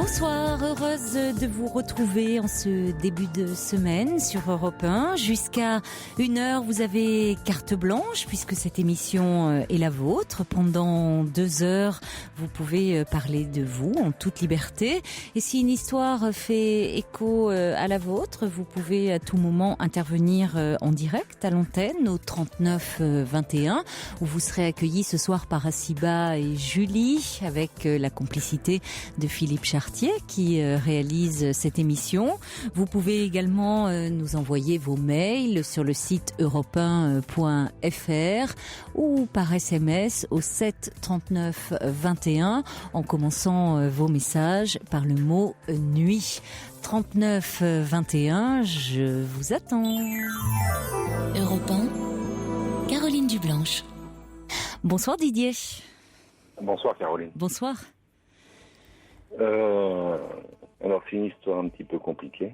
Bonsoir, heureuse de vous retrouver en ce début de semaine sur Europe 1. Jusqu'à 1h, vous avez carte blanche puisque cette émission est la vôtre. Pendant 2 heures, vous pouvez parler de vous en toute liberté. Et si une histoire fait écho à la vôtre, vous pouvez à tout moment intervenir en direct à l'antenne au 39 21 où vous serez accueillis ce soir par Asiba et Julie avec la complicité de Philippe Chartier qui réalise cette émission. Vous pouvez également nous envoyer vos mails sur le site europe1.fr ou par SMS au 7 39 21 en commençant vos messages par le mot nuit. 39 21, je vous attends. Europe 1, Caroline Dublanche. Bonsoir Didier. Bonsoir Caroline. Bonsoir. Alors c'est une histoire un petit peu compliquée.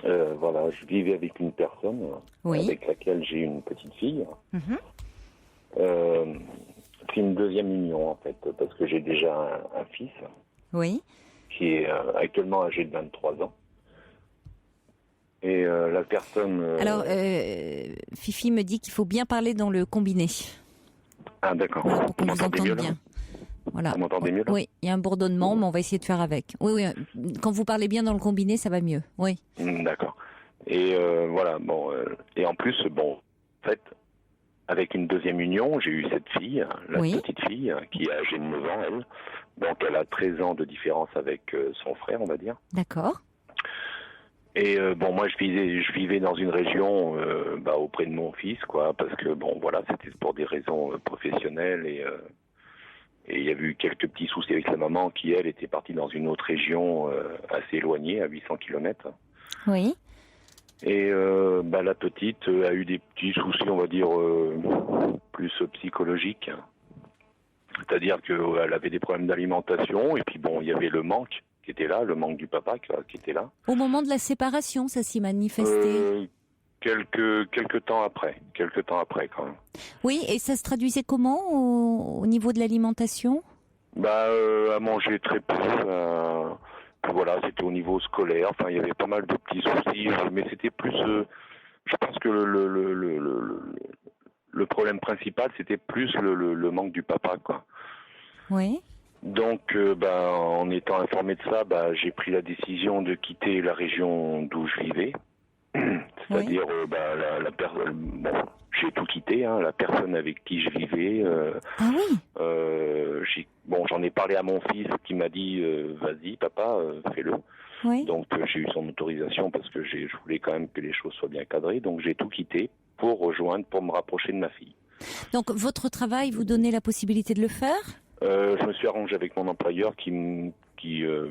Voilà, je vivais avec une personne avec laquelle j'ai une petite fille. C'est une deuxième union en fait, parce que j'ai déjà un fils qui est actuellement âgé de 23 ans. Et la personne... Alors, Fifi me dit qu'il faut bien parler dans le combiné. Ah d'accord. Voilà, pour qu'on vous entende bien. Voilà. Vous m'entendez mieux là ? Oui, il y a un bourdonnement, mais on va essayer de faire avec. Oui, quand vous parlez bien dans le combiné, ça va mieux. Oui. D'accord. Et voilà, bon, et en plus, bon, en fait, avec une deuxième union, j'ai eu cette fille, la petite fille, qui est âgée de 9 ans, elle. Donc elle a 13 ans de différence avec son frère, on va dire. D'accord. Et bon, moi je vivais dans une région auprès de mon fils, quoi, parce que bon, voilà, c'était pour des raisons professionnelles et il y a eu quelques petits soucis avec sa maman qui, elle, était partie dans une autre région assez éloignée, à 800 km. Oui. Et la petite a eu des petits soucis, on va dire, plus psychologiques. C'est-à-dire qu'elle avait des problèmes d'alimentation, et puis bon, il y avait le manque qui était là, le manque du papa qui était là. Au moment de la séparation, ça s'y manifestait Quelques temps après quand même. Oui, et ça se traduisait comment au niveau de l'alimentation ? À manger très peu. Voilà, c'était au niveau scolaire. Enfin, il y avait pas mal de petits soucis, mais c'était plus. Je pense que le problème principal, c'était plus le manque du papa, quoi. Oui. Donc, en étant informé de ça, j'ai pris la décision de quitter la région d'où je vivais. C'est-à-dire, la personne, bon, j'ai tout quitté, hein, la personne avec qui je vivais. Ah oui. J'en ai parlé à mon fils qui m'a dit, vas-y, papa, fais-le. Oui. Donc, j'ai eu son autorisation parce que je voulais quand même que les choses soient bien cadrées. Donc, j'ai tout quitté pour me rapprocher de ma fille. Donc, votre travail vous donnait la possibilité de le faire ? Je me suis arrangé avec mon employeur qui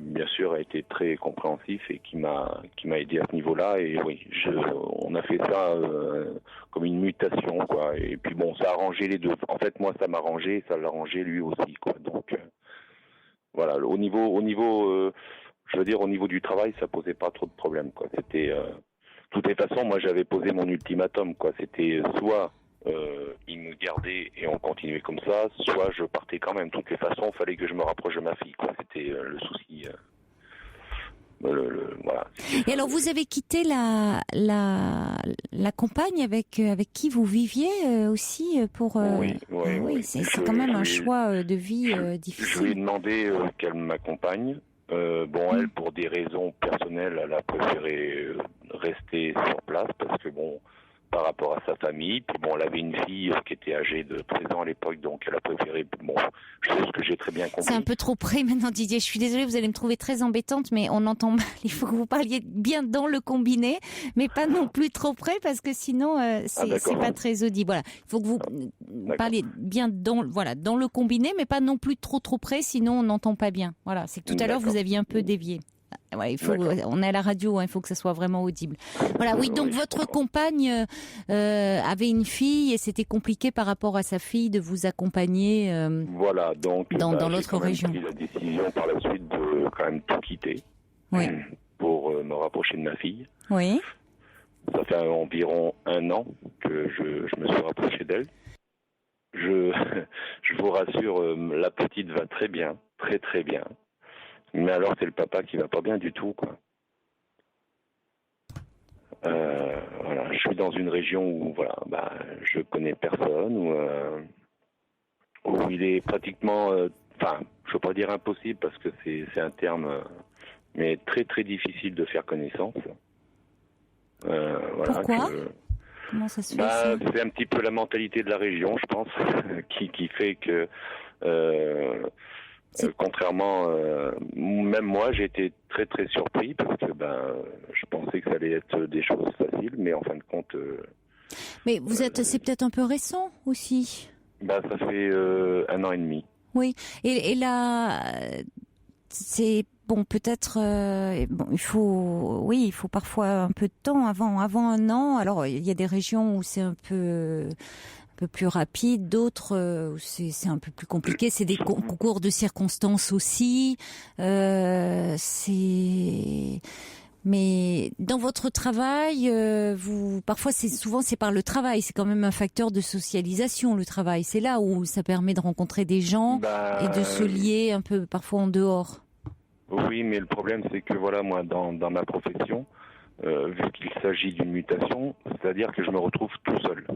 bien sûr a été très compréhensif et qui m'a aidé à ce niveau-là, et oui, on a fait ça comme une mutation, quoi. Et puis bon, ça a arrangé les deux. En fait, moi ça m'a arrangé, ça l'a arrangé lui aussi, quoi. Donc voilà, au niveau je veux dire, au niveau du travail, ça posait pas trop de problèmes, quoi. C'était de toutes les façons, moi j'avais posé mon ultimatum, quoi. C'était soit il me gardait et on continuait comme ça, soit je partais quand même. De toutes les façons, il fallait que je me rapproche de ma fille, quoi. C'était le souci. Voilà. Et alors, vous avez quitté la compagne avec qui vous viviez aussi pour. Oui, c'est quand même un choix de vie difficile. Je lui ai demandé qu'elle m'accompagne. Elle, pour des raisons personnelles, elle a préféré rester sur place parce que bon, par rapport à sa famille. Puis bon, elle avait une fille qui était âgée de 13 ans à l'époque, donc elle a préféré, chose que j'ai très bien compris. C'est un peu trop près maintenant, Didier. Je suis désolée, vous allez me trouver très embêtante, mais on entend mal. Il faut que vous parliez bien dans le combiné, mais pas non plus trop près, parce que sinon, c'est pas très audible. Voilà. Il faut que vous parliez bien dans le combiné, mais pas non plus trop près, sinon on n'entend pas bien. Voilà. C'est que tout à l'heure, vous aviez un peu dévié. Ouais, on est à la radio, il faut que ça soit vraiment audible. Voilà, oui, donc votre compagne avait une fille et c'était compliqué par rapport à sa fille de vous accompagner voilà, donc, dans l'autre région. J'ai pris la décision par la suite de quand même tout quitter pour me rapprocher de ma fille. Oui. Ça fait environ 1 an que je me suis rapproché d'elle. Je vous rassure, la petite va très bien, très très bien. Mais alors c'est le papa qui va pas bien du tout, quoi. Voilà, je suis dans une région où je connais personne, où il est pratiquement, je veux pas dire impossible parce que c'est un terme, mais très très difficile de faire connaissance. Pourquoi ? Comment ça se fait ça ? C'est un petit peu la mentalité de la région, je pense, qui fait que, contrairement, même moi, j'ai été très très surpris parce que je pensais que ça allait être des choses faciles, mais en fin de compte. Mais c'est peut-être un peu récent aussi. Ça fait 1 an et demi. Oui, et là, c'est bon, peut-être. Il faut parfois un peu de temps avant 1 an. Alors, il y a des régions où c'est un peu plus rapide, d'autres où c'est un peu plus compliqué. C'est des concours de circonstances aussi. Mais dans votre travail, parfois c'est par le travail. C'est quand même un facteur de socialisation, le travail. C'est là où ça permet de rencontrer des gens et de se lier un peu parfois en dehors. Oui, mais le problème c'est que moi dans ma profession, vu qu'il s'agit d'une mutation, c'est-à-dire que je me retrouve tout seul.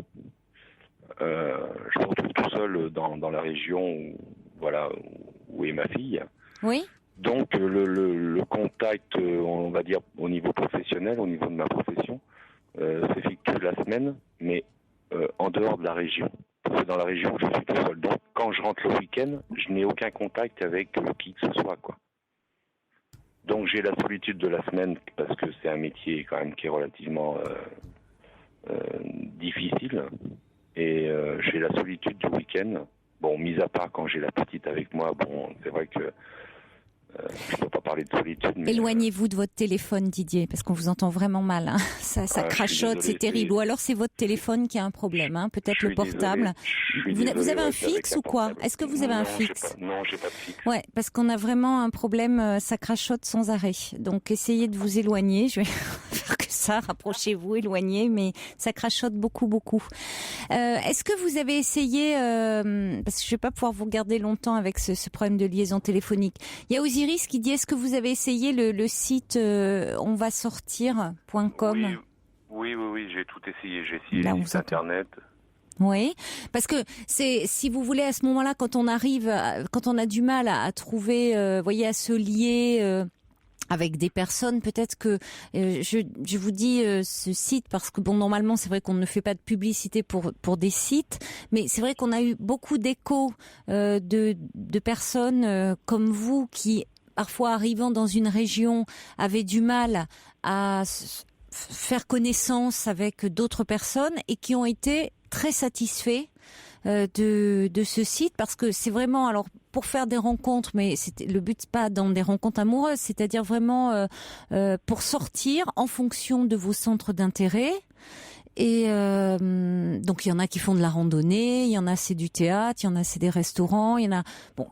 Je me retrouve tout seul dans la région où est ma fille. Oui. Donc le contact, on va dire au niveau professionnel, au niveau de ma profession, s'effectue la semaine, mais en dehors de la région. Parce que dans la région, je suis tout seul. Donc quand je rentre le week-end, je n'ai aucun contact avec qui que ce soit, quoi. Donc j'ai la solitude de la semaine parce que c'est un métier quand même qui est relativement difficile. Et j'ai la solitude du week-end. Bon, mis à part quand j'ai la petite avec moi, c'est vrai que je ne peux pas parler de solitude. Mais éloignez-vous de votre téléphone, Didier, parce qu'on vous entend vraiment mal. Hein. Ça crachote, désolé, c'est terrible. Ou alors c'est votre téléphone qui a un problème, hein. Peut-être le portable. Vous avez un fixe ou quoi ? Est-ce que vous avez un fixe ? Non, j'ai pas de fixe. Ouais, parce qu'on a vraiment un problème, ça crachote sans arrêt. Donc essayez de vous éloigner. Je vais faire que ça, rapprochez-vous, éloignez, mais ça crachote beaucoup, beaucoup. Est-ce que vous avez essayé, parce que je ne vais pas pouvoir vous garder longtemps avec ce problème de liaison téléphonique. Il y a Osiris qui dit, est-ce que vous avez essayé le site onvasortir.com ? Oui, j'ai tout essayé. J'ai essayé le site internet. Oui, parce que si vous voulez, à ce moment-là, quand on a du mal à trouver, à se lier avec des personnes, peut-être que je vous dis ce site parce que normalement c'est vrai qu'on ne fait pas de publicité pour des sites, mais c'est vrai qu'on a eu beaucoup d'échos de personnes comme vous qui parfois arrivant dans une région avaient du mal à faire connaissance avec d'autres personnes et qui ont été très satisfaits de ce site parce que c'est vraiment, alors pour faire des rencontres, mais le but c'est pas dans des rencontres amoureuses, c'est-à-dire vraiment pour sortir en fonction de vos centres d'intérêt. Et donc il y en a qui font de la randonnée, il y en a c'est du théâtre, il y en a c'est des restaurants, il y en a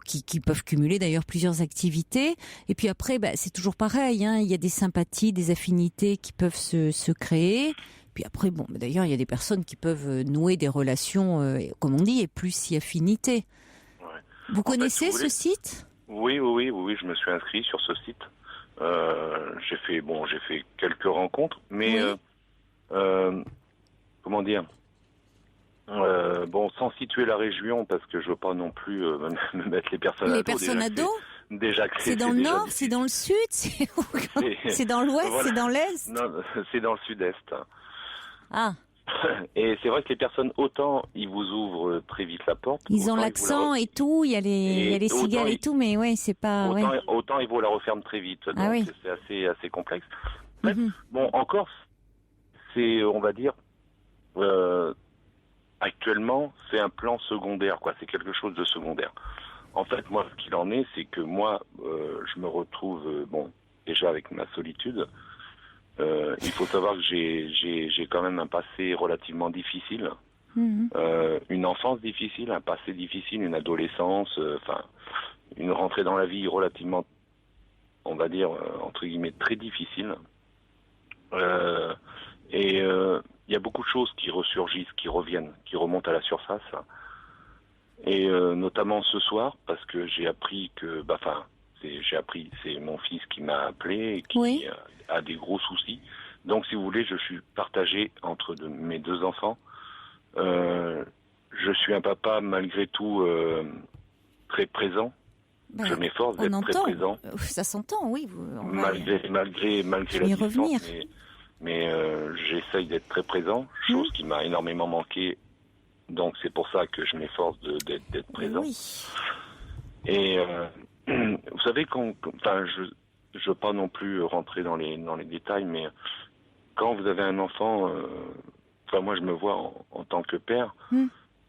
qui peuvent cumuler d'ailleurs plusieurs activités. Et puis après c'est toujours pareil, hein, il y a des sympathies, des affinités qui peuvent se créer. Puis après d'ailleurs il y a des personnes qui peuvent nouer des relations, comme on dit, et plus si affinité. Ouais. Vous connaissez ce site ? Oui, je me suis inscrit sur ce site. J'ai fait quelques rencontres, mais comment dire, sans situer la région, parce que je veux pas non plus me mettre les personnes à dos. Les personnes à dos ? Déjà que c'est dans le nord, c'est dans le sud, c'est dans l'ouest, voilà. C'est dans l'est ? Non, c'est dans le sud-est. Ah. Et c'est vrai que les personnes, autant ils vous ouvrent très vite la porte. Ils ont l'accent et tout, il y a les cigales et tout, mais ouais, c'est pas. Autant ils vous la referment très vite. Donc c'est assez complexe. En fait, en Corse, c'est, on va dire, actuellement, c'est un plan secondaire, quoi. C'est quelque chose de secondaire. En fait, moi, ce qu'il en est, c'est que moi, je me retrouve, déjà avec ma solitude. Il faut savoir que j'ai quand même un passé relativement difficile, une enfance difficile, un passé difficile, une adolescence, une rentrée dans la vie relativement, on va dire, entre guillemets, très difficile. Et il y a beaucoup de choses qui ressurgissent, qui reviennent, qui remontent à la surface. Et notamment ce soir, parce que j'ai appris que, j'ai appris, c'est mon fils qui m'a appelé et qui Oui. a des gros soucis. Donc, si vous voulez, je suis partagé entre mes deux enfants. Je suis un papa, malgré tout, très présent. Ben, Je m'efforce on d'être très entend. présent. Ça s'entend, oui. Malgré Je la vais y distance, revenir. mais j'essaye d'être très prést, chose qui m'a énormément manqué. Donc c'est pour ça que je m'efforce d'être présent. Oui. Et vous savez, enfin, je veux pas non plus rentrer dans les détails, mais quand vous avez un enfant, enfin moi je me vois en tant que père.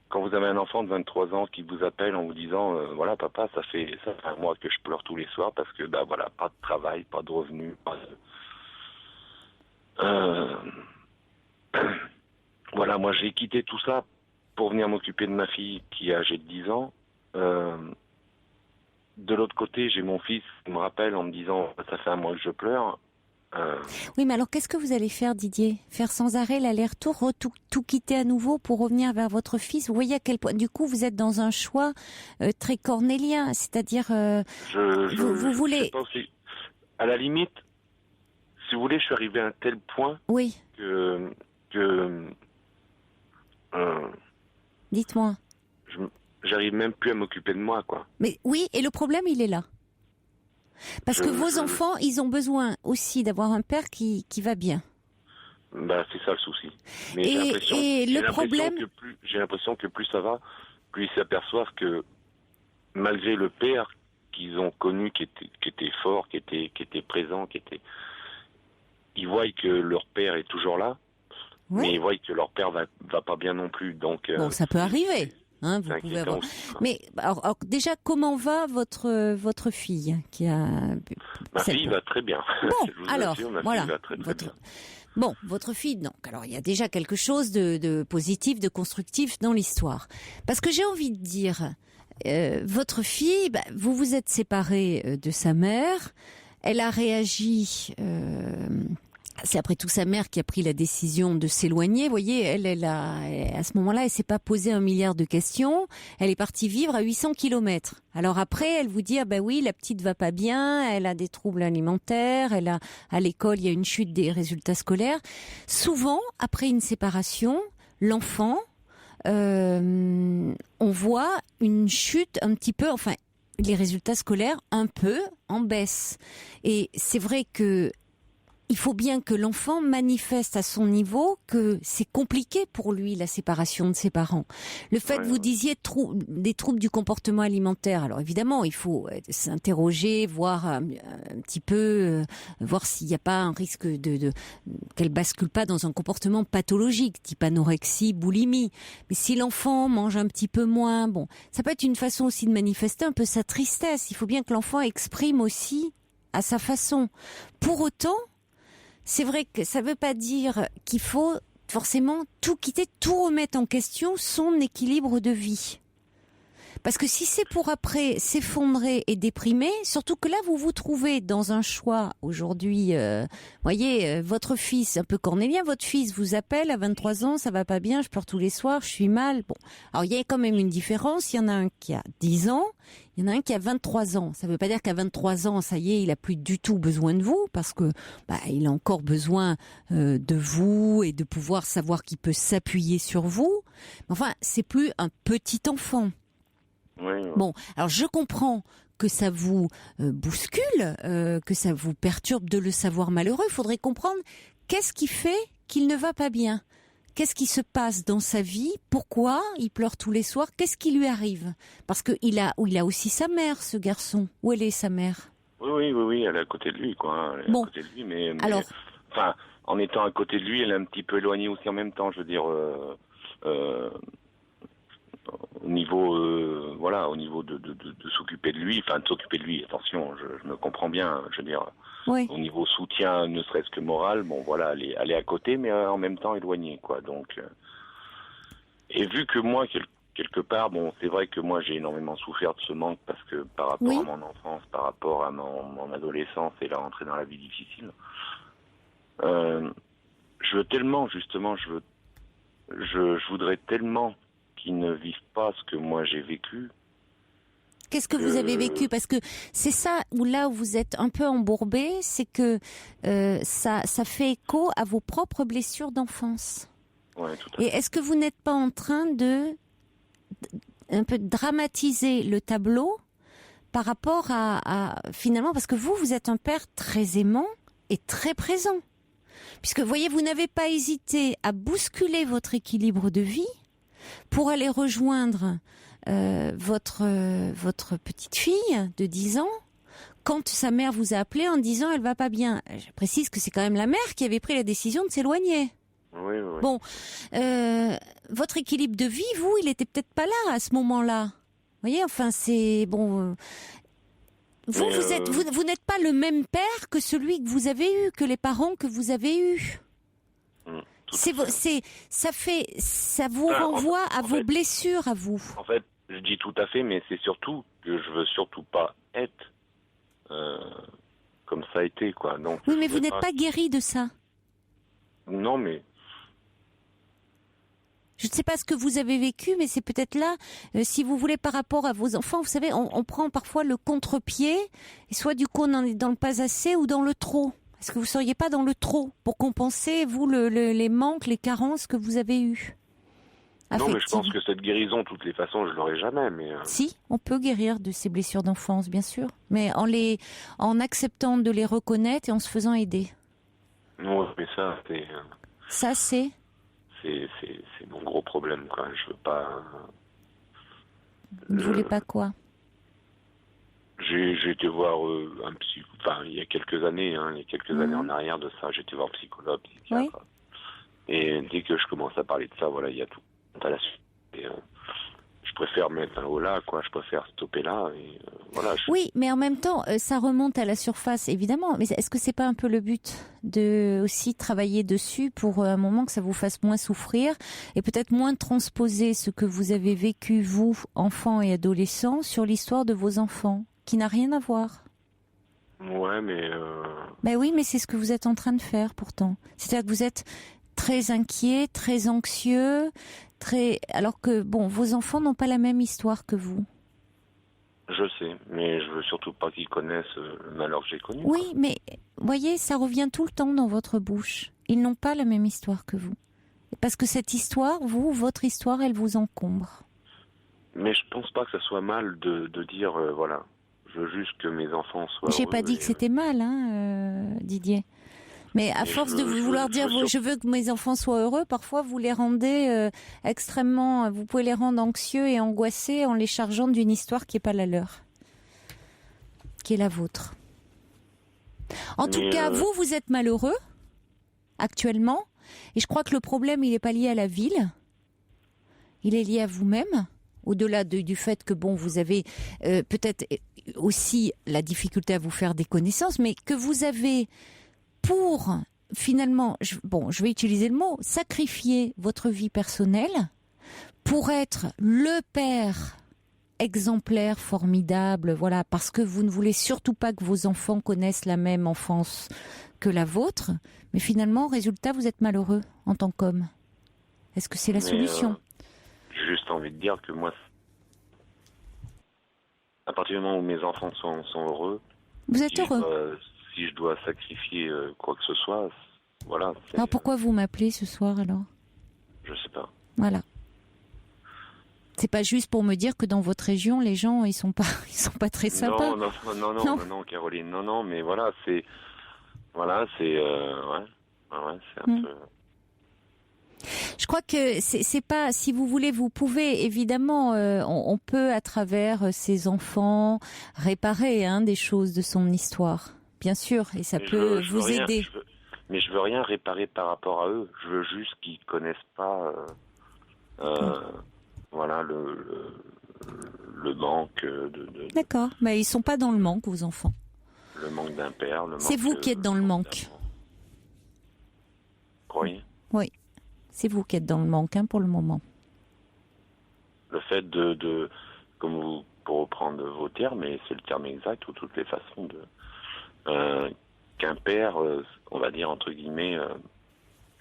Quand vous avez un enfant de 23 ans qui vous appelle en vous disant voilà papa, ça fait un mois que je pleure tous les soirs parce que bah voilà, pas de travail, pas de revenus, pas de... Voilà, moi j'ai quitté tout ça pour venir m'occuper de ma fille qui est âgée de 10 ans. De l'autre côté, j'ai mon fils qui me rappelle en me disant ça fait un mois que je pleure. Oui, mais alors qu'est-ce que vous allez faire, Didier? Faire sans arrêt l'aller-retour, tout quitter à nouveau pour revenir vers votre fils? Vous voyez à quel point, du coup, vous êtes dans un choix très cornélien, c'est-à-dire vous voulez... Je sais pas si, à la limite, si vous voulez, je suis arrivé à un tel point Oui. que Dites-moi. J'arrive même plus à m'occuper de moi, quoi. Mais oui, et le problème, il est là. Parce que vos enfants, ils ont besoin aussi d'avoir un père qui va bien. Bah, c'est ça le souci. Mais j'ai l'impression que plus ça va, plus ils s'aperçoivent que malgré le père qu'ils ont connu, qui était fort, qui était présent, ils voient que leur père est toujours là, mais ils voient que leur père va pas bien non plus. Donc bon, ça peut arriver. Hein, vous pouvez avoir... Mais alors, déjà, comment va votre fille qui a... Ma fille va très bien. Bon, alors, voilà. Fille va très bien. Bon, votre fille, donc, alors il y a déjà quelque chose de positif, de constructif dans l'histoire. Parce que j'ai envie de dire, votre fille, vous vous êtes séparés de sa mère, elle a réagi... c'est après tout sa mère qui a pris la décision de s'éloigner. Vous voyez, à ce moment-là, elle s'est pas posé 1 milliard de questions. Elle est partie vivre à 800 kilomètres. Alors après, elle vous dit, ah ben oui, la petite va pas bien, elle a des troubles alimentaires, à l'école, il y a une chute des résultats scolaires. Souvent, après une séparation, l'enfant, on voit une chute un petit peu, enfin, les résultats scolaires un peu en baisse. Et c'est vrai que il faut bien que l'enfant manifeste à son niveau que c'est compliqué pour lui, la séparation de ses parents. Le fait que vous disiez des troubles du comportement alimentaire, alors évidemment, il faut s'interroger, voir un petit peu, voir s'il n'y a pas un risque qu'elle bascule pas dans un comportement pathologique, type anorexie, boulimie. Mais si l'enfant mange un petit peu moins, bon, ça peut être une façon aussi de manifester un peu sa tristesse. Il faut bien que l'enfant exprime aussi à sa façon. Pour autant, c'est vrai que ça ne veut pas dire qu'il faut forcément tout quitter, tout remettre en question, son équilibre de vie. Parce que si c'est pour après s'effondrer et déprimer, surtout que là vous vous trouvez dans un choix aujourd'hui, voyez, votre fils, un peu cornélien, votre fils vous appelle à 23 ans, ça va pas bien, je pleure tous les soirs, je suis mal. Bon, alors il y a quand même une différence, il y en a un qui a 10 ans, il y en a un qui a 23 ans. Ça veut pas dire qu'à 23 ans, ça y est, il a plus du tout besoin de vous, parce que il a encore besoin de vous et de pouvoir savoir qu'il peut s'appuyer sur vous. Mais enfin, c'est plus un petit enfant. Oui. Bon, alors je comprends que ça vous bouscule, que ça vous perturbe de le savoir malheureux. Il faudrait comprendre qu'est-ce qui fait qu'il ne va pas bien. Qu'est-ce qui se passe dans sa vie? Pourquoi il pleure tous les soirs? Qu'est-ce qui lui arrive? Parce qu'il a aussi sa mère, ce garçon. Où elle est, sa mère? Oui, elle est à côté de lui, quoi. Elle est à côté de lui, mais alors, enfin, en étant à côté de lui, elle est un petit peu éloignée aussi en même temps. Je veux dire, au niveau, au niveau de s'occuper de lui, enfin de s'occuper de lui. Attention, je me comprends bien. Je veux dire, au niveau soutien, ne serait-ce que moral, bon voilà, elle est à côté, mais en même temps éloignée, quoi. Donc, et vu que moi, quelque part, bon, c'est vrai que moi j'ai énormément souffert de ce manque parce que par rapport à mon enfance, par rapport à mon adolescence et la rentrée dans la vie difficile, je veux tellement, justement, je voudrais tellement qu'ils ne vivent pas ce que moi j'ai vécu, Qu'est-ce que vous avez vécu? Parce que c'est ça où vous êtes un peu embourbé, c'est que ça fait écho à vos propres blessures d'enfance. Ouais, tout à fait. Et est-ce que vous n'êtes pas en train de un peu dramatiser le tableau par rapport à finalement, parce que vous êtes un père très aimant et très présent. Puisque, voyez, vous n'avez pas hésité à bousculer votre équilibre de vie pour aller rejoindre votre petite fille de 10 ans quand sa mère vous a appelé en disant elle va pas bien. Je précise que c'est quand même la mère qui avait pris la décision de s'éloigner. Oui. Bon, votre équilibre de vie, vous, il était peut-être pas là à ce moment-là. Vous voyez, enfin, c'est bon. Vous n'êtes pas le même père que celui que vous avez eu, que les parents que vous avez eus. Ça vous renvoie à vos blessures, à vous. En fait, je dis tout à fait, mais c'est surtout que je veux surtout pas être comme ça a été, quoi. Donc, oui, mais vous n'êtes pas guéri de ça. Non, mais je ne sais pas ce que vous avez vécu, mais c'est peut-être là, si vous voulez, par rapport à vos enfants, vous savez, on prend parfois le contre-pied, et soit du coup on en est dans le pas assez ou dans le trop. Est-ce que vous ne seriez pas dans le trop pour compenser, vous, les manques, les carences que vous avez eues? Non, mais je pense que cette guérison, de toutes les façons, je l'aurai jamais. Mais Si, on peut guérir de ces blessures d'enfance, bien sûr, mais en acceptant de les reconnaître et en se faisant aider. Non, mais ça, c'est... Ça, c'est mon gros problème, quoi. Je veux pas... Vous ne voulez pas quoi? J'ai été voir un psy... Enfin, il y a quelques années, années en arrière de ça, j'ai été voir un psychologue, psychiatre. Oui. Et dès que je commence à parler de ça, voilà, il y a tout à la suite. Et, je préfère mettre un haut là, quoi. Je préfère stopper là. Et, voilà. Oui, mais en même temps, ça remonte à la surface, évidemment. Mais est-ce que c'est pas un peu le but de aussi travailler dessus pour un moment que ça vous fasse moins souffrir et peut-être moins transposer ce que vous avez vécu, vous, enfants et adolescents, sur l'histoire de vos enfants, qui n'a rien à voir? Ouais, mais... Ben oui, mais c'est ce que vous êtes en train de faire, pourtant. C'est-à-dire que vous êtes très inquiet, très anxieux, alors que, bon, vos enfants n'ont pas la même histoire que vous. Je sais, mais je veux surtout pas qu'ils connaissent le malheur que j'ai connu. Oui, quoi. mais, voyez, ça revient tout le temps dans votre bouche. Ils n'ont pas la même histoire que vous. Parce que cette histoire, votre histoire, elle vous encombre. Mais je pense pas que ça soit mal de dire, voilà, je veux juste que mes enfants soient J'ai heureux. pas dit que c'était mal, Didier. Mais à force de vouloir dire je veux que mes enfants soient heureux, parfois vous les rendez extrêmement... Vous pouvez les rendre anxieux et angoissés en les chargeant d'une histoire qui n'est pas la leur, qui est la vôtre. En tout cas, vous êtes malheureux actuellement, et je crois que le problème, il n'est pas lié à la ville, il est lié à vous-même, au-delà du fait que, bon, vous avez peut-être aussi la difficulté à vous faire des connaissances, mais que vous avez... pour, finalement, je vais utiliser le mot, sacrifier votre vie personnelle pour être le père exemplaire, formidable, voilà, parce que vous ne voulez surtout pas que vos enfants connaissent la même enfance que la vôtre, mais finalement, résultat, vous êtes malheureux en tant qu'homme. Est-ce que c'est la solution? J'ai juste envie de dire que moi, à partir du moment où mes enfants sont heureux, vous êtes heureux? Si je dois sacrifier quoi que ce soit, voilà. Alors pourquoi vous m'appelez ce soir alors? Je sais pas. Voilà. C'est pas juste pour me dire que dans votre région, les gens ils sont pas très sympas. Non, Caroline, non, mais voilà, c'est c'est un peu. Je crois que c'est pas, si vous voulez, vous pouvez évidemment, on peut à travers ces enfants réparer des choses de son histoire. Bien sûr, et ça peut vous aider. Mais je veux rien réparer par rapport à eux. Je veux juste qu'ils connaissent pas, voilà, le manque de. D'accord, mais ils sont pas dans le manque, vos enfants. Le manque d'un père. C'est vous qui êtes dans le manque. Oui. Oui, c'est vous qui êtes dans le manque, pour le moment. Le fait de comme vous, pour reprendre vos termes, et c'est le terme exact, ou toutes les façons de. Qu'un père, on va dire entre guillemets,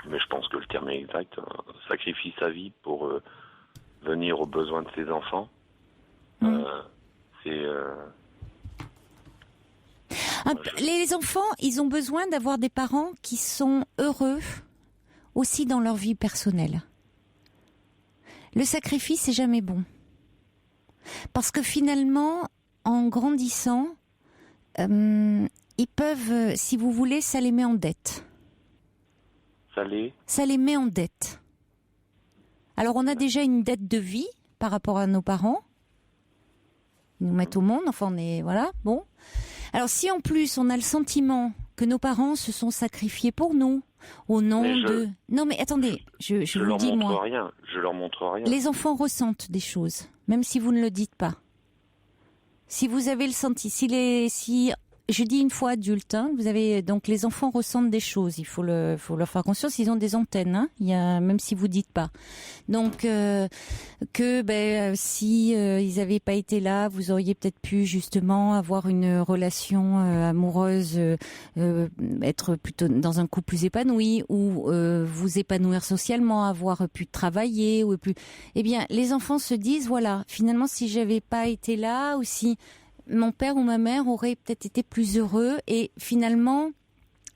mais je pense que le terme est exact, sacrifie sa vie pour venir aux besoins de ses enfants, c'est... Les enfants, ils ont besoin d'avoir des parents qui sont heureux aussi dans leur vie personnelle. Le sacrifice, c'est jamais bon. Parce que finalement, en grandissant, ils peuvent, si vous voulez, ça les met en dette. Ça les met en dette. Alors, on a déjà une dette de vie par rapport à nos parents. Ils nous mettent au monde, enfin, on est... Voilà, bon. Alors, si en plus, on a le sentiment que nos parents se sont sacrifiés pour nous, au nom de... Non, mais attendez, je vous le dis, moi. Je leur montre rien. Les enfants ressentent des choses, même si vous ne le dites pas. Si vous avez le senti... Si je dis une fois adulte, hein, vous avez donc les enfants ressentent des choses. Il faut leur faire conscience. Ils ont des antennes, hein, même si vous dites pas. Donc si ils n'avaient pas été là, vous auriez peut-être pu justement avoir une relation amoureuse, être plutôt dans un couple plus épanoui, ou vous épanouir socialement, avoir pu travailler, ou plus. Eh bien, les enfants se disent voilà, finalement, si j'avais pas été là, ou si mon père ou ma mère aurait peut-être été plus heureux, et finalement,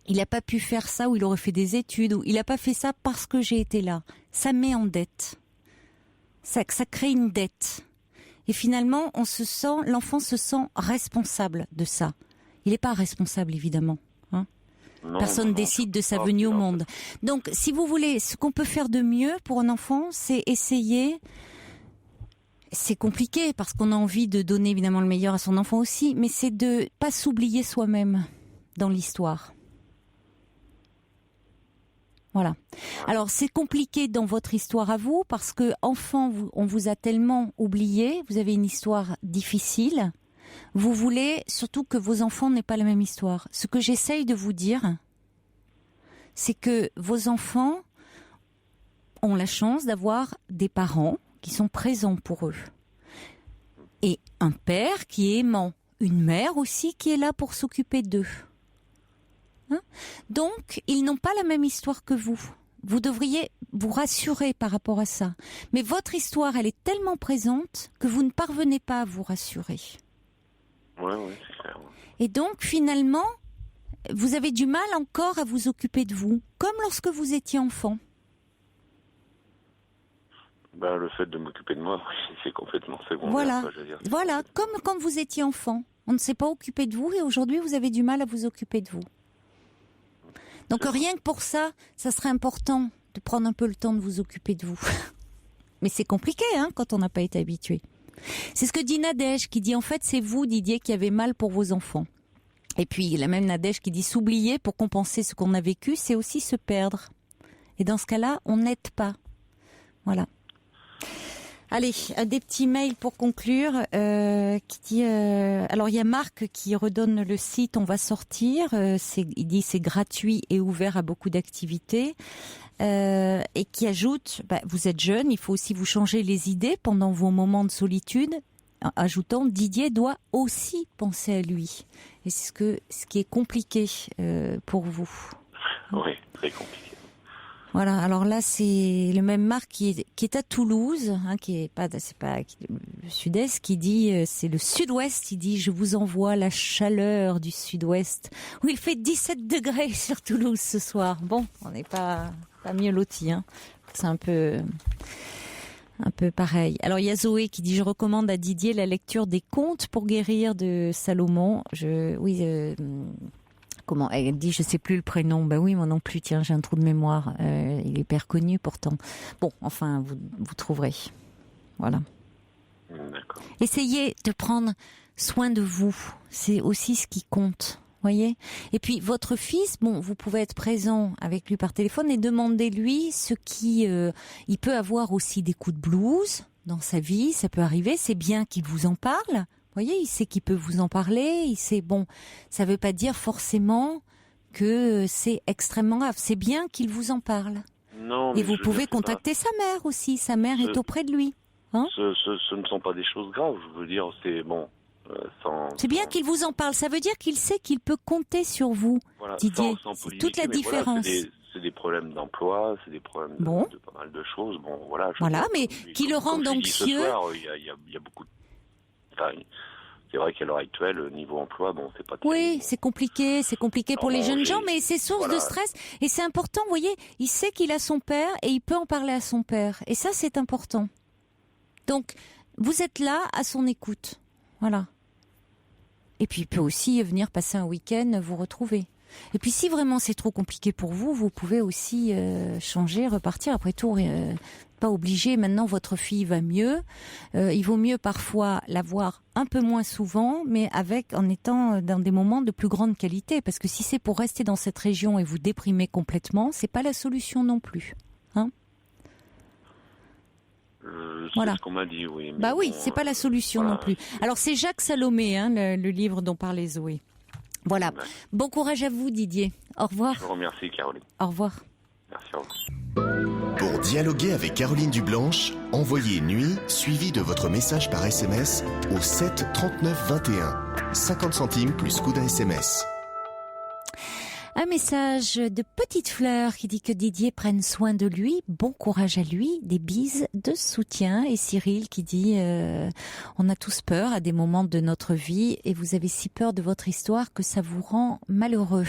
il n'a pas pu faire ça, ou il aurait fait des études, ou il n'a pas fait ça parce que j'ai été là. Ça met en dette. Ça crée une dette. Et finalement, l'enfant se sent responsable de ça. Il n'est pas responsable, évidemment. Hein. Personne décide de sa venue au monde. Donc, si vous voulez, ce qu'on peut faire de mieux pour un enfant, c'est essayer... C'est compliqué parce qu'on a envie de donner évidemment le meilleur à son enfant aussi, mais c'est de pas s'oublier soi-même dans l'histoire. Voilà. Alors c'est compliqué dans votre histoire à vous parce que enfant, on vous a tellement oublié, vous avez une histoire difficile. Vous voulez surtout que vos enfants n'aient pas la même histoire. Ce que j'essaye de vous dire, c'est que vos enfants ont la chance d'avoir des parents qui sont présents pour eux. Et un père qui est aimant, une mère aussi qui est là pour s'occuper d'eux. Hein? Donc, ils n'ont pas la même histoire que vous. Vous devriez vous rassurer par rapport à ça. Mais votre histoire, elle est tellement présente que vous ne parvenez pas à vous rassurer. Oui, c'est clair. Et donc, finalement, vous avez du mal encore à vous occuper de vous, comme lorsque vous étiez enfant. Le fait de m'occuper de moi, c'est complètement secondaire. Voilà, je veux dire, voilà, comme quand vous étiez enfant. On ne s'est pas occupé de vous et aujourd'hui, vous avez du mal à vous occuper de vous. Donc rien que pour ça, ça serait important de prendre un peu le temps de vous occuper de vous. Mais c'est compliqué hein, quand on n'a pas été habitué. C'est ce que dit Nadège, qui dit en fait c'est vous Didier qui avez mal pour vos enfants. Et puis la même Nadège qui dit s'oublier pour compenser ce qu'on a vécu, c'est aussi se perdre. Et dans ce cas-là, on n'aide pas. Voilà. Allez, des petits mails pour conclure. Qui dit, alors il y a Marc qui redonne le site On va sortir. Il dit c'est gratuit et ouvert à beaucoup d'activités. Et qui ajoute, vous êtes jeune, il faut aussi vous changer les idées pendant vos moments de solitude. Ajoutant, Didier doit aussi penser à lui. Et c'est ce qui est compliqué pour vous. Oui, très compliqué. Voilà, alors là c'est le même Marc qui est à Toulouse, hein, c'est pas le sud-est, qui dit c'est le sud-ouest, il dit je vous envoie la chaleur du sud-ouest où il fait 17 degrés sur Toulouse ce soir. Bon, on n'est pas mieux lotis, hein. C'est un peu pareil. Alors il y a Zoé qui dit je recommande à Didier la lecture des contes pour guérir de Salomon. Comment elle dit, je sais plus le prénom. Oui, moi non plus. Tiens, j'ai un trou de mémoire. Il est hyper connu pourtant. Bon, enfin, vous trouverez. Voilà. D'accord. Essayez de prendre soin de vous. C'est aussi ce qui compte. Voyez. Et puis votre fils, vous pouvez être présent avec lui par téléphone et demandez-lui ce qui. Il peut avoir aussi des coups de blues dans sa vie. Ça peut arriver. C'est bien qu'il vous en parle. Vous voyez, il sait qu'il peut vous en parler, il sait, ça veut pas dire forcément que c'est extrêmement grave. C'est bien qu'il vous en parle. Non. Et vous pouvez contacter sa mère aussi. Sa mère est auprès de lui. Hein ce ne sont pas des choses graves. Je veux dire, c'est bon. C'est bien qu'il vous en parle. Ça veut dire qu'il sait qu'il peut compter sur vous, voilà, Didier. C'est toute la différence. Voilà, c'est des problèmes d'emploi, c'est des problèmes de pas mal de choses. Voilà, mais qui le rendent anxieux. Ce soir, il y a beaucoup de... c'est vrai qu'à l'heure actuelle, niveau emploi, bon, c'est pas très... Oui, c'est compliqué pour les jeunes gens, mais c'est source de stress. Et c'est important, vous voyez, il sait qu'il a son père et il peut en parler à son père. Et ça, c'est important. Donc, vous êtes là à son écoute. Voilà. Et puis, il peut aussi venir passer un week-end, vous retrouver. Et puis, si vraiment c'est trop compliqué pour vous, vous pouvez aussi changer, repartir. Après tout, pas obligé. Maintenant, votre fille va mieux. Il vaut mieux parfois la voir un peu moins souvent, mais en étant dans des moments de plus grande qualité. Parce que si c'est pour rester dans cette région et vous déprimer complètement, c'est pas la solution non plus. Hein ? C'est ce qu'on m'a dit, oui. Bah oui, c'est pas la solution non plus. Alors c'est Jacques Salomé, hein, le livre dont parlait Zoé. Voilà. Bon courage à vous, Didier. Au revoir. Je vous remercie, Caroline. Au revoir. Merci, au revoir. Pour dialoguer avec Caroline Dublanche, envoyez nuit suivi de votre message par SMS au 7 39 21. 50 centimes plus coût d'un SMS. Un message de Petite Fleur qui dit que Didier prenne soin de lui, bon courage à lui, des bises de soutien. Et Cyril qui dit on a tous peur à des moments de notre vie et vous avez si peur de votre histoire que ça vous rend malheureux.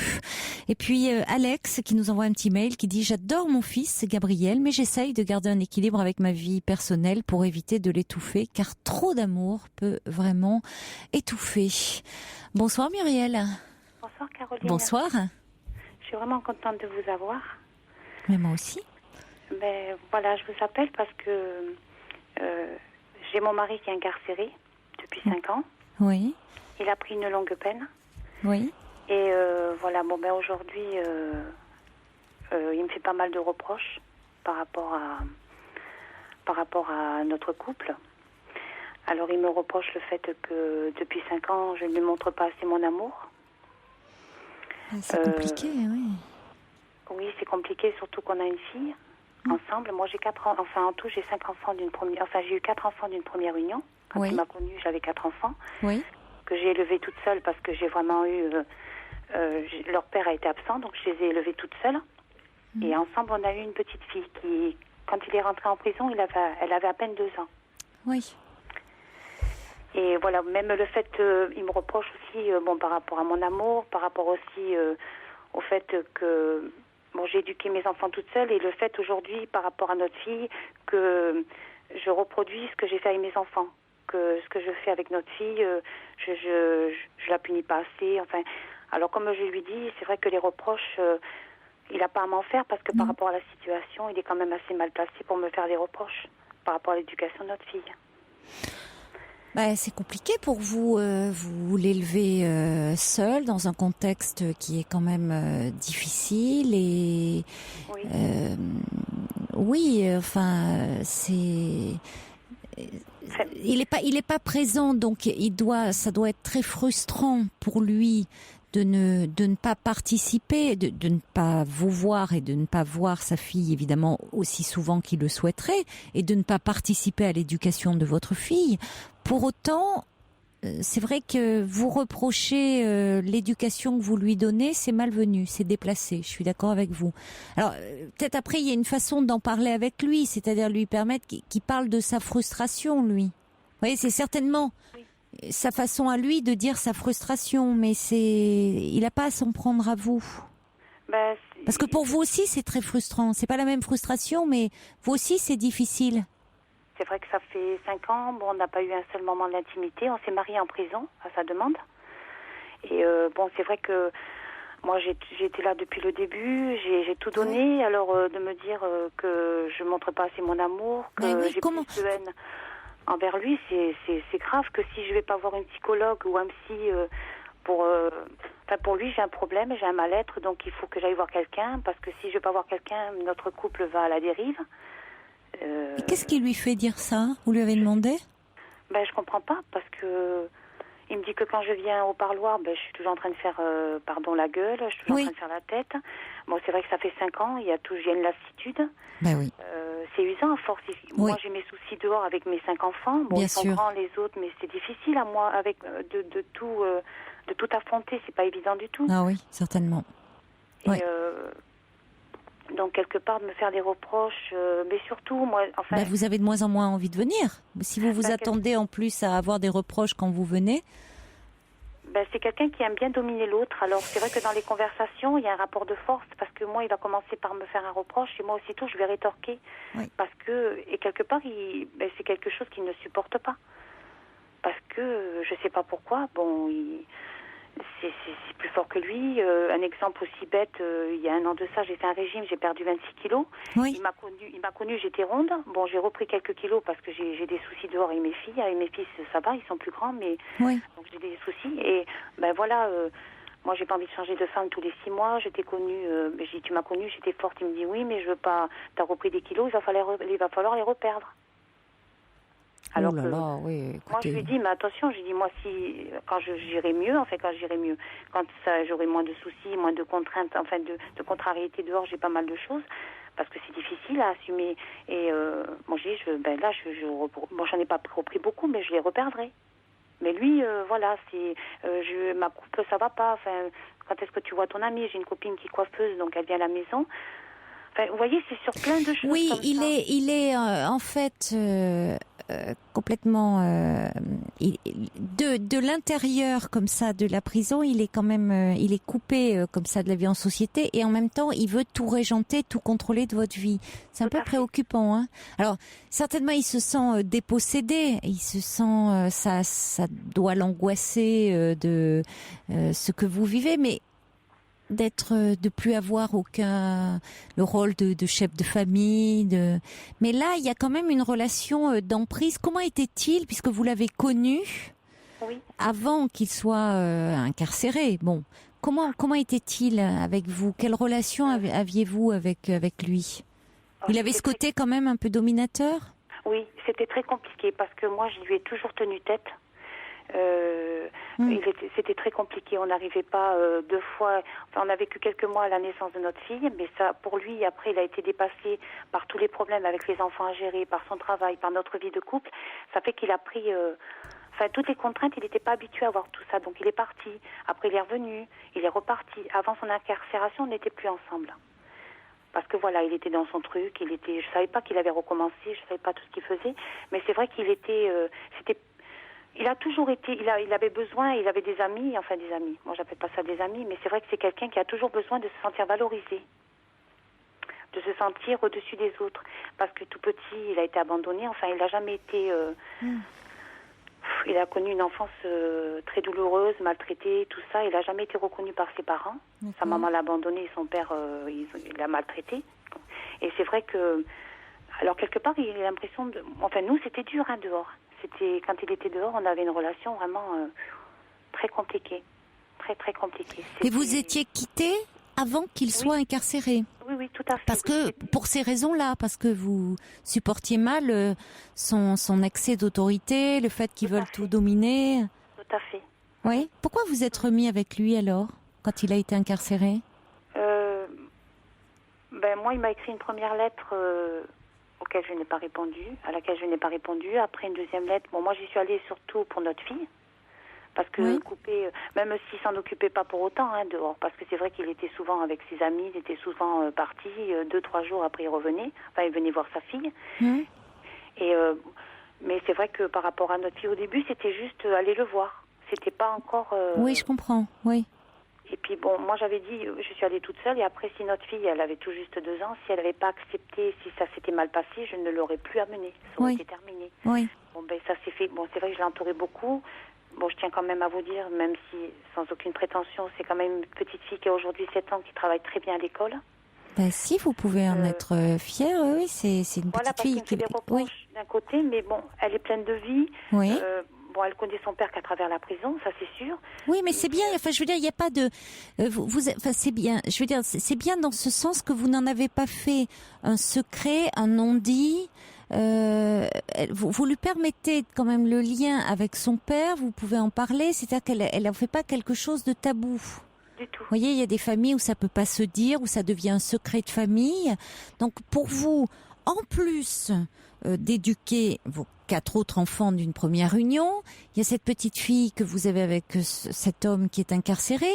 Et puis Alex qui nous envoie un petit mail qui dit j'adore mon fils Gabriel mais j'essaye de garder un équilibre avec ma vie personnelle pour éviter de l'étouffer car trop d'amour peut vraiment étouffer. Bonsoir Muriel. Bonsoir Caroline. Bonsoir. Je suis vraiment contente de vous avoir. Mais moi aussi. Ben, voilà, je vous appelle parce que j'ai mon mari qui est incarcéré depuis 5 ans. Oui. Il a pris une longue peine. Oui. Et voilà, bon ben aujourd'hui, il me fait pas mal de reproches par rapport à notre couple. Alors il me reproche le fait que depuis 5 ans, je ne lui montre pas assez mon amour. C'est compliqué, oui. Oui, c'est compliqué, surtout qu'on a une fille ensemble. Moi, j'ai 4 ans. Enfin, en tout, j'ai 5 enfants d'une première. Enfin, j'ai eu 4 enfants d'une première union. Quand il m'a connue, j'avais 4 enfants. Oui. Que j'ai élevés toute seule parce que j'ai vraiment eu. Leur père a été absent, donc je les ai élevés toute seule. Et ensemble, on a eu une petite fille qui, quand il est rentré en prison, elle avait à peine 2 ans. Oui. Et voilà, même le fait, il me reproche aussi, par rapport à mon amour, par rapport aussi au fait que, j'ai éduqué mes enfants toute seule, et le fait aujourd'hui, par rapport à notre fille, que je reproduis ce que j'ai fait avec mes enfants, que ce que je fais avec notre fille, je la punis pas assez. Enfin, alors comme je lui dis, c'est vrai que les reproches, il n'a pas à m'en faire parce que par rapport à la situation, il est quand même assez mal placé pour me faire des reproches par rapport à l'éducation de notre fille. C'est compliqué pour vous. Vous l'élevez seul dans un contexte qui est quand même difficile et c'est. Il est pas présent, donc ça doit être très frustrant pour lui de ne pas participer, de ne pas vous voir et de ne pas voir sa fille évidemment aussi souvent qu'il le souhaiterait et de ne pas participer à l'éducation de votre fille. Pour autant, c'est vrai que vous reprochez l'éducation que vous lui donnez, c'est malvenu, c'est déplacé. Je suis d'accord avec vous. Alors peut-être après il y a une façon d'en parler avec lui, c'est-à-dire lui permettre qu'il parle de sa frustration, lui. Vous voyez, c'est certainement sa façon à lui de dire sa frustration, mais il n'a pas à s'en prendre à vous. Parce que pour vous aussi c'est très frustrant. C'est pas la même frustration, mais vous aussi c'est difficile. C'est vrai que ça fait 5 ans, on n'a pas eu un seul moment d'intimité. On s'est mariés en prison, à sa demande. Et c'est vrai que moi, j'ai été là depuis le début, j'ai tout donné. Alors, de me dire que je ne montre pas assez mon amour, que j'ai plus de haine envers lui, c'est grave. Que si je ne vais pas voir une psychologue ou un psy pour lui, j'ai un problème, j'ai un mal-être, donc il faut que j'aille voir quelqu'un. Parce que si je ne vais pas voir quelqu'un, notre couple va à la dérive. Et qu'est-ce qui lui fait dire ça ? Vous lui avez demandé ? Je comprends pas, parce que il me dit que quand je viens au parloir, je suis toujours en train de faire la gueule, je suis toujours en train de faire la tête. Bon, c'est vrai que ça fait 5 ans, il y a une lassitude. C'est usant à force. Moi, j'ai mes soucis dehors avec mes 5 enfants. Bon, ils sont grands les autres, mais c'est difficile à moi avec de tout affronter. C'est pas évident du tout. Ah oui, certainement. Et, donc, quelque part, de me faire des reproches, mais surtout, moi, enfin... vous avez de moins en moins envie de venir. Si vous vous attendez en plus à avoir des reproches quand vous venez... c'est quelqu'un qui aime bien dominer l'autre. Alors, c'est vrai que dans les conversations, il y a un rapport de force, parce que moi, il va commencer par me faire un reproche, et moi, aussitôt, je vais rétorquer. Oui. Parce que, et quelque part, c'est quelque chose qu'il ne supporte pas. Parce que, je sais pas pourquoi, c'est plus fort que lui. Un exemple aussi bête, il y a 1 an de ça, j'ai fait un régime, j'ai perdu 26 kilos. Oui. Il m'a connu, j'étais ronde. Bon, j'ai repris quelques kilos parce que j'ai des soucis dehors avec mes filles. Avec mes fils, ça va, ils sont plus grands, mais Oui. donc j'ai des soucis. Et voilà, moi j'ai pas envie de changer de femme tous les 6 mois. Je t'ai connue, j'ai dit, tu m'as connue, j'étais forte. Il me dit oui, mais je veux pas. T'as repris des kilos, il va falloir les reperdre. Alors oh là là, oui, écoutez. moi je lui dis, mais attention, je dis moi quand j'irai mieux, quand j'aurai moins de soucis, moins de contraintes, enfin de contrariétés dehors, j'ai pas mal de choses parce que c'est difficile à assumer. Et moi je dis, j'en ai pas repris beaucoup, mais je les reperdrai. Mais lui, voilà, ma coupe, ça va pas. Enfin, quand est-ce que tu vois ton amie? J'ai une copine qui est coiffeuse, donc elle vient à la maison. Enfin, vous voyez, c'est sur plein de choses. Oui, comme ça. il est en fait complètement de l'intérieur comme ça de la prison. Il est quand même, il est coupé comme ça de la vie en société et en même temps, il veut tout régenter, tout contrôler de votre vie. C'est un peu préoccupant, hein. Alors certainement, il se sent dépossédé. Il se sent, ça doit l'angoisser de ce que vous vivez, mais de plus avoir le rôle de chef de famille, mais là il y a quand même une relation d'emprise. Comment était-il, puisque vous l'avez connu avant qu'il soit incarcéré? Bon, comment était-il avec vous? Quelle relation aviez-vous avec lui? Il avait ce côté quand même un peu dominateur? Oui, c'était très compliqué parce que moi je lui ai toujours tenu tête. C'était très compliqué. On n'arrivait pas 2 fois. Enfin, on a vécu quelques mois à la naissance de notre fille, mais ça, pour lui, après, il a été dépassé par tous les problèmes avec les enfants à gérer, par son travail, par notre vie de couple. Ça fait qu'il a pris, toutes les contraintes. Il n'était pas habitué à voir tout ça, donc il est parti. Après, il est revenu, il est reparti. Avant son incarcération, on n'était plus ensemble. Parce que voilà, il était dans son truc. Je savais pas qu'il avait recommencé. Je savais pas tout ce qu'il faisait, mais c'est vrai qu'il était, il a toujours été, il avait besoin, il avait des amis, moi j'appelle pas ça des amis, mais c'est vrai que c'est quelqu'un qui a toujours besoin de se sentir valorisé, de se sentir au-dessus des autres, parce que tout petit, il a été abandonné, il n'a jamais été, il a connu une enfance très douloureuse, maltraitée, tout ça, il n'a jamais été reconnu par ses parents, sa maman l'a abandonné et son père, il l'a maltraité, et c'est vrai que, alors quelque part, il a l'impression nous c'était dur dehors. Quand il était dehors, on avait une relation vraiment très compliquée. Très, très compliquée. Et vous étiez quittés avant qu'il soit incarcéré? Oui, tout à fait. Parce que, pour ces raisons-là, parce que vous supportiez mal son excès d'autorité, le fait qu'il veuille tout dominer. Tout à fait. Oui. Pourquoi vous êtes remis avec lui alors, quand il a été incarcéré? Moi, il m'a écrit une première lettre à laquelle je n'ai pas répondu. Après une deuxième lettre, moi j'y suis allée surtout pour notre fille, parce que couper, même s'il s'en occupait pas pour autant dehors, parce que c'est vrai qu'il était souvent avec ses amis, il était souvent parti, 2-3 jours après il revenait, il venait voir sa fille. Et mais c'est vrai que par rapport à notre fille au début, c'était juste aller le voir. C'était pas encore. Oui, je comprends. Oui. Et puis moi j'avais dit, je suis allée toute seule, et après si notre fille, elle avait tout juste 2 ans, si elle n'avait pas accepté, si ça s'était mal passé, je ne l'aurais plus amenée. Ça aurait été terminé. Oui. Ça s'est fait. C'est vrai que je l'ai entourée beaucoup. Je tiens quand même à vous dire, même si sans aucune prétention, c'est quand même une petite fille qui a aujourd'hui 7 ans, qui travaille très bien à l'école. Si, vous pouvez en être fière, oui, c'est une petite fille qui fait des reproches d'un côté, mais elle est pleine de vie. Oui. Elle connaît son père qu'à travers la prison, ça c'est sûr. Oui, mais c'est bien. Je veux dire, il n'y a pas de. C'est bien. Je veux dire, c'est bien dans ce sens que vous n'en avez pas fait un secret, un non-dit. Vous lui permettez quand même le lien avec son père. Vous pouvez en parler. C'est-à-dire qu'elle n'en fait pas quelque chose de tabou. Du tout. Vous voyez, il y a des familles où ça peut pas se dire, où ça devient un secret de famille. Donc, pour vous, en plus d'éduquer vos 4 autres enfants d'une première union, il y a cette petite fille que vous avez avec cet homme qui est incarcéré.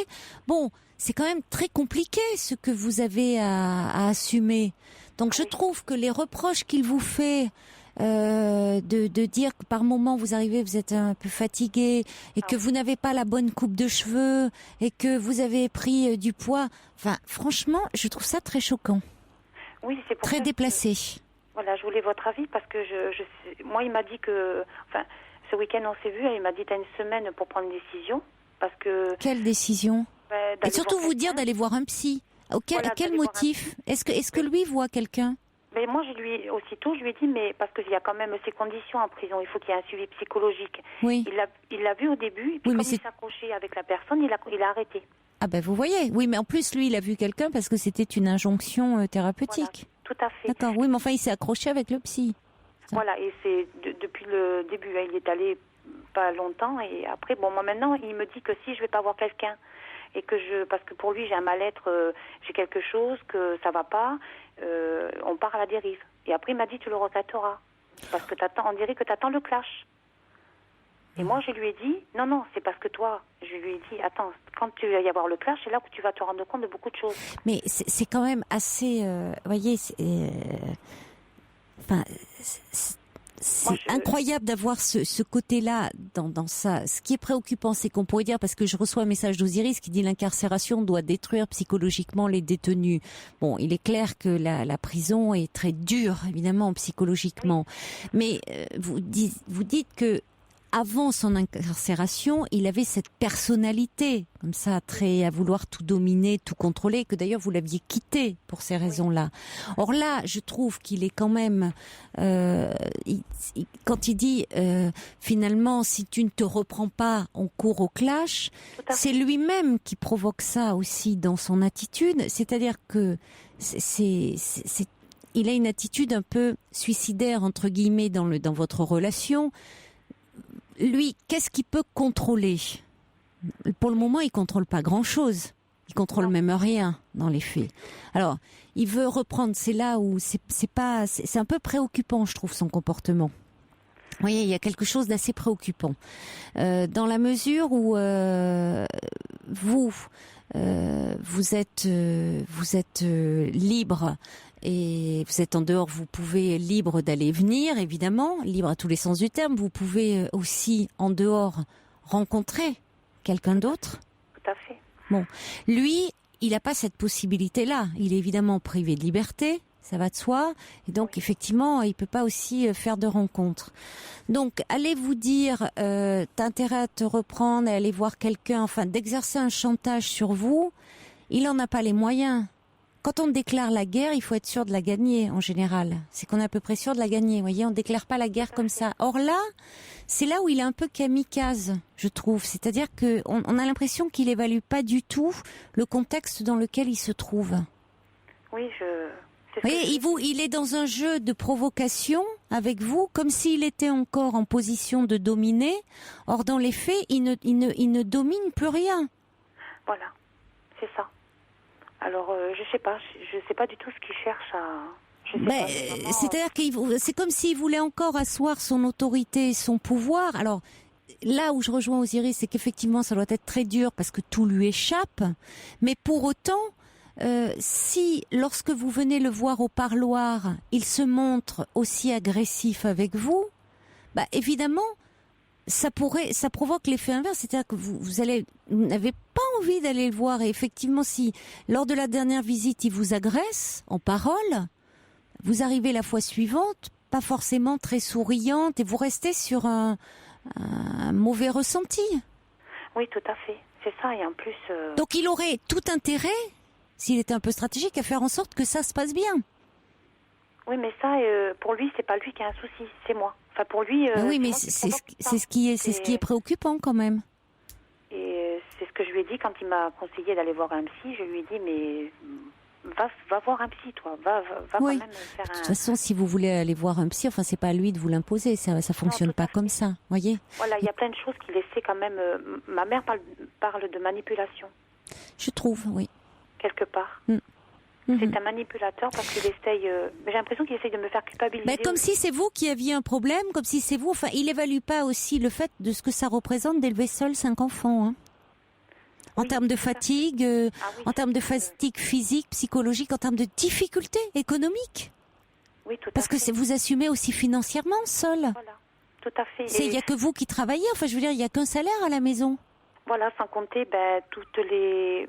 Bon, c'est quand même très compliqué ce que vous avez à assumer. Donc je trouve que les reproches qu'il vous fait de dire que par moment vous arrivez, vous êtes un peu fatigué et que vous n'avez pas la bonne coupe de cheveux et que vous avez pris du poids. Enfin, franchement, je trouve ça très choquant. Oui, c'est pour très ça déplacé. Voilà, je voulais votre avis parce que moi, il m'a dit que, enfin, ce week-end on s'est vu et il m'a dit t'as une semaine pour prendre une décision parce que. Quelle décision? Et surtout vous dire d'aller voir un psy. À quel motif? Est-ce que lui voit quelqu'un? Mais moi, je lui ai dit, mais parce qu'il y a quand même ces conditions en prison, il faut qu'il y ait un suivi psychologique. Oui. Il l'a vu au début, et puis comme il s'accrochait avec la personne, il a arrêté. Ah ben vous voyez, oui, mais en plus lui, il a vu quelqu'un parce que c'était une injonction thérapeutique. Voilà, tout à fait. D'accord, oui, mais enfin, il s'est accroché avec le psy. Ça. Voilà, et c'est depuis le début, il est allé pas longtemps, et après, bon, moi maintenant, il me dit que si je vais pas voir quelqu'un, et que parce que pour lui, j'ai un mal-être, j'ai quelque chose, que ça va pas, on part à la dérive. Et après, il m'a dit, tu le regretteras, parce que on dirait que t'attends le clash. Et moi, je lui ai dit, non, c'est parce que toi, je lui ai dit, attends, quand tu vas y avoir le clash, c'est là que tu vas te rendre compte de beaucoup de choses. Mais c'est quand même assez, voyez, c'est incroyable d'avoir ce côté-là dans ça. Ce qui est préoccupant, c'est qu'on pourrait dire, parce que je reçois un message d'Osiris qui dit l'incarcération doit détruire psychologiquement les détenus. Bon, il est clair que la prison est très dure, évidemment, psychologiquement. Oui. Mais vous dites que avant son incarcération, il avait cette personnalité, comme ça, très à vouloir tout dominer, tout contrôler, que d'ailleurs vous l'aviez quitté pour ces raisons-là. Or là, je trouve qu'il est quand même, quand il dit finalement, si tu ne te reprends pas, on court au clash, c'est lui-même qui provoque ça aussi dans son attitude, c'est-à-dire que il a une attitude un peu suicidaire entre guillemets dans votre relation. Lui, qu'est-ce qu'il peut contrôler? Pour le moment, il contrôle pas grand-chose. Il contrôle même rien dans les faits. Alors, il veut reprendre. C'est là où c'est un peu préoccupant, je trouve, son comportement. Vous voyez, il y a quelque chose d'assez préoccupant dans la mesure où vous êtes libre. Et vous êtes en dehors, vous pouvez libre d'aller venir, évidemment, libre à tous les sens du terme. Vous pouvez aussi, en dehors, rencontrer quelqu'un d'autre. Tout à fait. Bon, lui, il n'a pas cette possibilité-là. Il est évidemment privé de liberté, ça va de soi. Et donc, effectivement, il peut pas aussi faire de rencontres. Donc, allez vous dire, t'as intérêt à te reprendre et aller voir quelqu'un, enfin, d'exercer un chantage sur vous. Il en a pas les moyens. Quand on déclare la guerre, il faut être sûr de la gagner en général. C'est qu'on est à peu près sûr de la gagner. Vous voyez, on déclare pas la guerre comme ça. Or là, c'est là où il est un peu kamikaze, je trouve. C'est-à-dire que on a l'impression qu'il évalue pas du tout le contexte dans lequel il se trouve. Oui, vous voyez, il est dans un jeu de provocation avec vous, comme s'il était encore en position de dominer. Or, dans les faits, il ne domine plus rien. Voilà, c'est ça. Alors, je sais pas du tout ce qu'il cherche à. C'est-à-dire que c'est comme s'il voulait encore asseoir son autorité, son pouvoir. Alors, là où je rejoins Osiris, c'est qu'effectivement, ça doit être très dur parce que tout lui échappe. Mais pour autant, si, lorsque vous venez le voir au parloir, il se montre aussi agressif avec vous, évidemment, ça provoque l'effet inverse, c'est-à-dire que vous n'avez pas envie d'aller le voir. Et effectivement, si lors de la dernière visite, il vous agresse en parole, vous arrivez la fois suivante, pas forcément très souriante, et vous restez sur un mauvais ressenti. Oui, tout à fait. C'est ça, et en plus. Donc, il aurait tout intérêt, s'il était un peu stratégique, à faire en sorte que ça se passe bien. Oui, mais ça, pour lui, c'est pas lui qui a un souci, c'est moi. Enfin, pour lui. Oui, mais c'est ce qui est préoccupant quand même. Et c'est ce que je lui ai dit quand il m'a conseillé d'aller voir un psy. Je lui ai dit, mais va voir un psy, toi. Va oui. Quand même faire De toute façon, si vous voulez aller voir un psy, enfin, c'est pas à lui de vous l'imposer. Ça fonctionne pas comme ça, voyez. Voilà, il y a plein de choses qu'il essaie quand même. Ma mère parle de manipulation. Je trouve, oui. Quelque part. C'est un manipulateur parce qu'il essaye. J'ai l'impression qu'il essaye de me faire culpabiliser. Comme si c'est vous qui aviez un problème, comme si c'est vous. Enfin, il évalue pas aussi le fait de ce que ça représente d'élever seul 5 enfants. Hein. En termes de fatigue, en termes de fatigue physique, psychologique, en termes de difficultés économiques. Oui, tout Parce à fait. que vous assumez aussi financièrement seul. Voilà, tout à fait. Il n'y a que vous qui travaillez. Enfin, je veux dire, il n'y a qu'un salaire à la maison. Voilà, sans compter tous les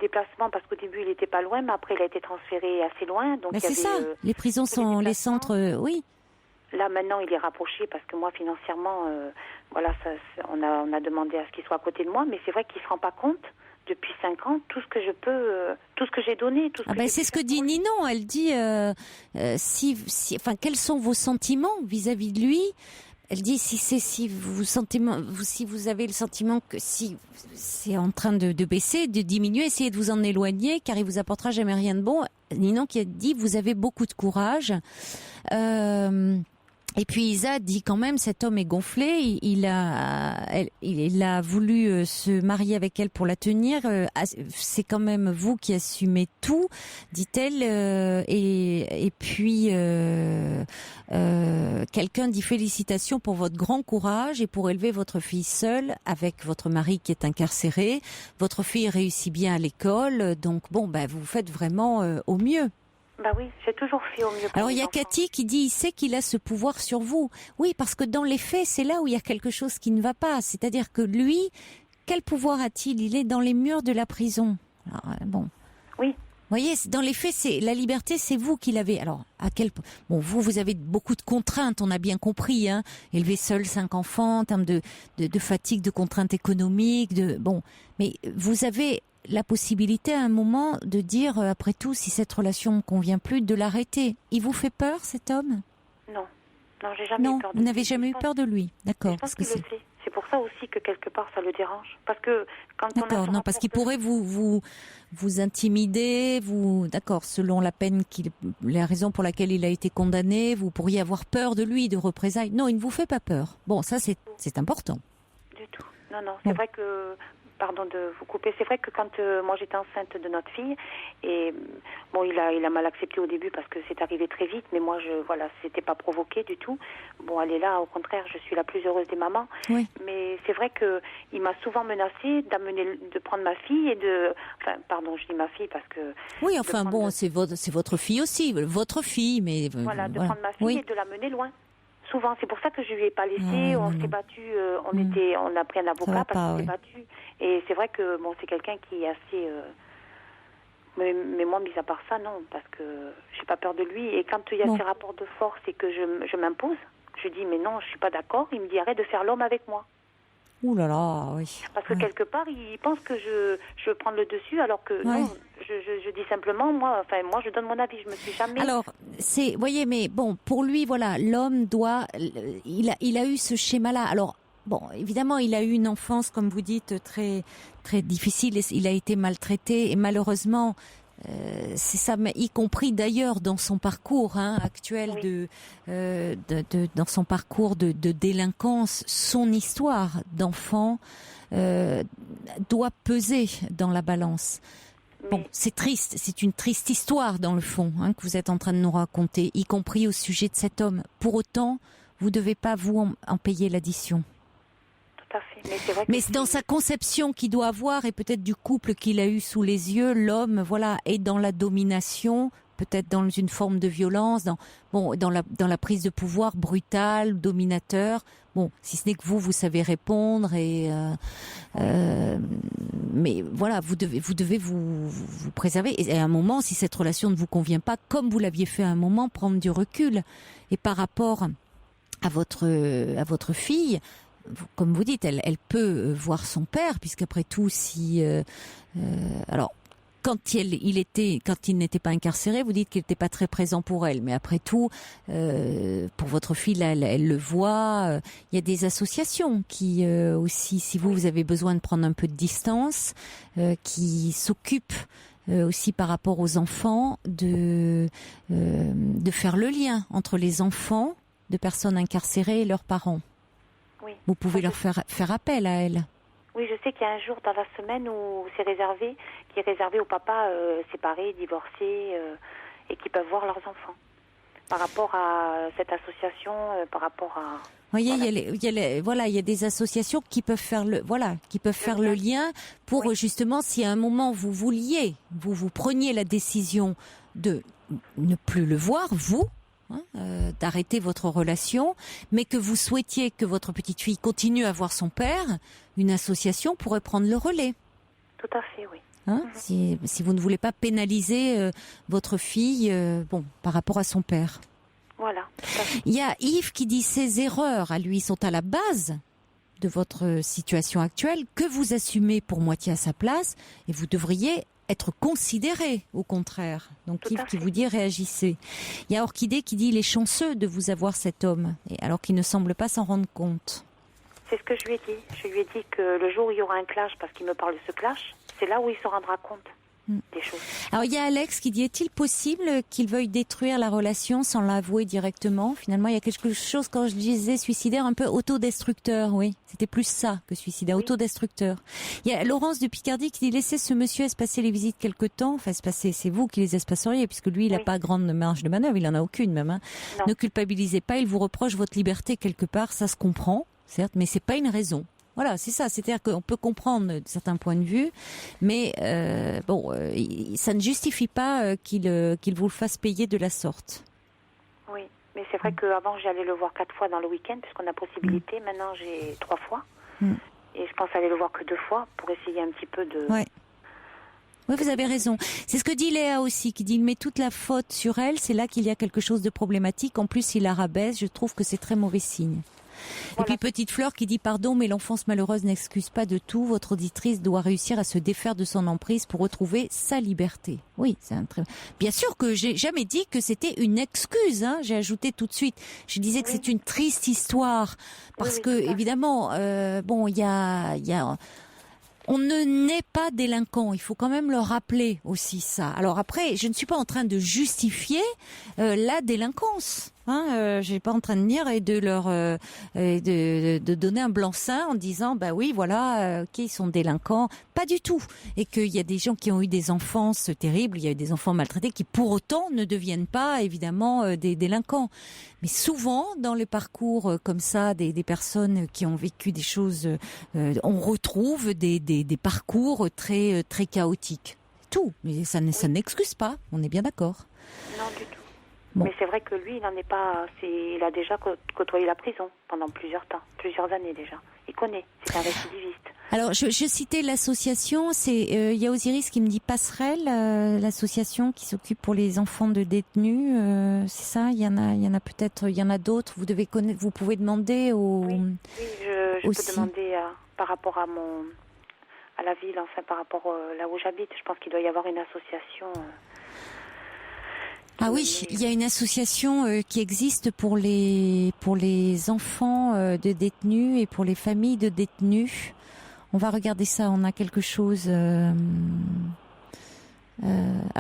déplacements, parce qu'au début il n'était pas loin, mais après il a été transféré assez loin. Donc Mais il y c'est avait, ça. Les prisons tous les sont les déplacements. centres. Oui. Là maintenant il est rapproché parce que moi financièrement, voilà, on a demandé à ce qu'il soit à côté de moi, mais c'est vrai qu'il se rend pas compte depuis 5 ans tout ce que je peux, tout ce que j'ai donné, tout ce que j'ai C'est pu ce que faire dit pour lui. Ninon. Elle dit quels sont vos sentiments vis-à-vis de lui. Elle dit si vous avez le sentiment que si c'est en train de baisser, de diminuer, essayez de vous en éloigner car il vous apportera jamais rien de bon. Ninon qui a dit vous avez beaucoup de courage. Et puis Isa dit quand même cet homme est gonflé, il a voulu se marier avec elle pour la tenir, c'est quand même vous qui assumez tout, dit-elle, et puis quelqu'un dit félicitations pour votre grand courage et pour élever votre fille seule avec votre mari qui est incarcéré, votre fille réussit bien à l'école, donc vous faites vraiment au mieux. Bah oui, j'ai toujours fait au mieux. Alors il y a Cathy qui dit il sait qu'il a ce pouvoir sur vous. Oui, parce que dans les faits, c'est là où il y a quelque chose qui ne va pas. C'est-à-dire que lui, quel pouvoir a-t-il? Il est dans les murs de la prison. Alors, Oui. Vous voyez, dans les faits, c'est la liberté, c'est vous qui l'avez. Alors, à quel point vous avez beaucoup de contraintes, on a bien compris, hein. Élever seul 5 enfants, en termes de fatigue, de contraintes économiques, mais vous avez la possibilité à un moment de dire, après tout, si cette relation ne me convient plus, de l'arrêter. Il vous fait peur, cet homme? Non, j'ai jamais eu peur de vous lui. n'avez jamais eu peur de lui, d'accord. Je pense qu'il le sait. C'est pour ça aussi que quelque part ça le dérange. Parce que quand on a D'accord, non, parce qu'il pourrait vous intimider, d'accord, selon la peine la raison pour laquelle il a été condamné, vous pourriez avoir peur de lui, de représailles. Non, il ne vous fait pas peur. Bon, ça c'est important. Du tout. Non, c'est vrai que, pardon de vous couper, c'est vrai que quand moi j'étais enceinte de notre fille, et il a mal accepté au début parce que c'est arrivé très vite, mais moi c'était pas provoqué du tout. Bon, elle est là, au contraire, je suis la plus heureuse des mamans. Oui. Mais c'est vrai que il m'a souvent menacé de prendre ma fille je dis ma fille parce que. Oui, c'est votre fille aussi, votre fille, mais de prendre ma fille et de la mener loin. Souvent, c'est pour ça que je lui ai pas laissé. On s'est battu. On a pris un avocat parce qu'on s'est battu. Et c'est vrai que c'est quelqu'un qui est assez. Mais moi, mis à part ça, non, parce que j'ai pas peur de lui. Et quand il y a ces rapports de force et que je m'impose, je dis mais non, je suis pas d'accord. Il me dit arrête de faire l'homme avec moi. Ouh là là, oui. Parce que quelque part, il pense que je veux prendre le dessus, alors que non. Je dis simplement, moi, je donne mon avis. Je me suis jamais. Alors, voyez, mais pour lui, voilà, l'homme doit. Il a eu ce schéma-là. Alors, évidemment, il a eu une enfance, comme vous dites, très très difficile. Il a été maltraité et malheureusement, c'est ça, mais y compris d'ailleurs dans son parcours actuel dans son parcours de délinquance, son histoire d'enfant doit peser dans la balance. C'est triste, c'est une triste histoire dans le fond que vous êtes en train de nous raconter, y compris au sujet de cet homme. Pour autant, vous ne devez pas vous en payer l'addition. Tout à fait. Mais c'est vrai que mais dans sa conception qu'il doit avoir et peut-être du couple qu'il a eu sous les yeux, l'homme, est dans la domination, peut-être dans une forme de violence, dans la prise de pouvoir brutale, dominateur. Si ce n'est que vous savez répondre mais voilà, vous devez vous préserver. Et à un moment, si cette relation ne vous convient pas, comme vous l'aviez fait à un moment, prendre du recul. Et par rapport à votre fille, comme vous dites, elle peut voir son père, puisqu'après tout, alors quand il n'était pas incarcéré, vous dites qu'il n'était pas très présent pour elle, mais après tout, pour votre fille, là, elle le voit. Il y a des associations qui aussi, si vous avez besoin de prendre un peu de distance, qui s'occupent aussi par rapport aux enfants de faire le lien entre les enfants de personnes incarcérées et leurs parents. Oui. Vous pouvez leur faire appel à elles. Oui, je sais qu'il y a un jour dans la semaine où qui est réservé aux papas séparés, divorcés et qui peuvent voir leurs enfants. Par rapport à cette association, par rapport à. Vous voyez, il y a des associations qui peuvent faire le lien pour justement, si à un moment vous preniez la décision de ne plus le voir, vous, d'arrêter votre relation, mais que vous souhaitiez que votre petite fille continue à voir son père, une association pourrait prendre le relais. Tout à fait, oui. Si vous ne voulez pas pénaliser votre fille par rapport à son père. Voilà. Il y a Yves qui dit ces erreurs à lui sont à la base de votre situation actuelle que vous assumez pour moitié à sa place et vous devriez être considéré au contraire. Donc Tout Yves à qui fait. vous dit réagissez. Il y a Orchidée qui dit il est chanceux de vous avoir cet homme alors qu'il ne semble pas s'en rendre compte. C'est ce que je lui ai dit. Je lui ai dit que le jour où il y aura un clash, parce qu'il me parle de ce clash, c'est là où il se rendra compte des choses. Alors il y a Alex qui dit est-il possible qu'il veuille détruire la relation sans l'avouer directement? Finalement il y a quelque chose, quand je disais suicidaire, un peu autodestructeur, oui. C'était plus ça que suicidaire, autodestructeur. Il y a Laurence de Picardie qui dit laissez ce monsieur espacer les visites quelque temps. Enfin espacer, c'est vous qui les espaceriez puisque lui il n'a pas grande marge de manœuvre, il en a aucune même. Ne culpabilisez pas, il vous reproche votre liberté quelque part, ça se comprend, certes, mais c'est pas une raison. Voilà, c'est ça. C'est-à-dire qu'on peut comprendre certains points de vue, mais ça ne justifie pas qu'il vous le fasse payer de la sorte. Oui, mais c'est vrai qu'avant j'allais le voir 4 fois dans le week-end, puisqu'on a possibilité. Maintenant j'ai 3 fois. Et je pense aller le voir que 2 fois pour essayer un petit peu de... Ouais. Oui, vous avez raison. C'est ce que dit Léa aussi, qui dit il met toute la faute sur elle. C'est là qu'il y a quelque chose de problématique. En plus, il la rabaisse. Je trouve que c'est très mauvais signe. Voilà. Et puis Petite Fleur qui dit pardon, mais l'enfance malheureuse n'excuse pas de tout. Votre auditrice doit réussir à se défaire de son emprise pour retrouver sa liberté. Oui, c'est bien sûr que j'ai jamais dit que c'était une excuse. J'ai ajouté tout de suite. Je disais que c'est une triste histoire parce que évidemment, il y a on ne naît pas délinquant. Il faut quand même le rappeler aussi ça. Alors après, je ne suis pas en train de justifier la délinquance. Je suis pas en train de dire et de leur de donner un blanc-seing en disant bah oui voilà ok ils sont délinquants, pas du tout, et qu'il y a des gens qui ont eu des enfances terribles, il y a eu des enfants maltraités qui pour autant ne deviennent pas évidemment des délinquants. Mais souvent dans les parcours comme ça des personnes qui ont vécu des choses, on retrouve des parcours très très chaotiques. Tout, mais ça n'excuse pas. On est bien d'accord. Non du tout. Bon. Mais c'est vrai que lui, il n'en est pas. Il a déjà côtoyé la prison pendant plusieurs années déjà. Il connaît. C'est un récidiviste. Alors, je citais l'association. Il y a Osiris qui me dit Passerelle, l'association qui s'occupe pour les enfants de détenus. C'est ça. Il y en a peut-être. Il y en a d'autres. Vous devez connaître. Vous pouvez demander aux. Oui, je peux demander par rapport à la ville, enfin par rapport là où j'habite. Je pense qu'il doit y avoir une association. Ah oui, il y a une association qui existe pour les enfants de détenus et pour les familles de détenus. On va regarder ça, on a quelque chose. Alors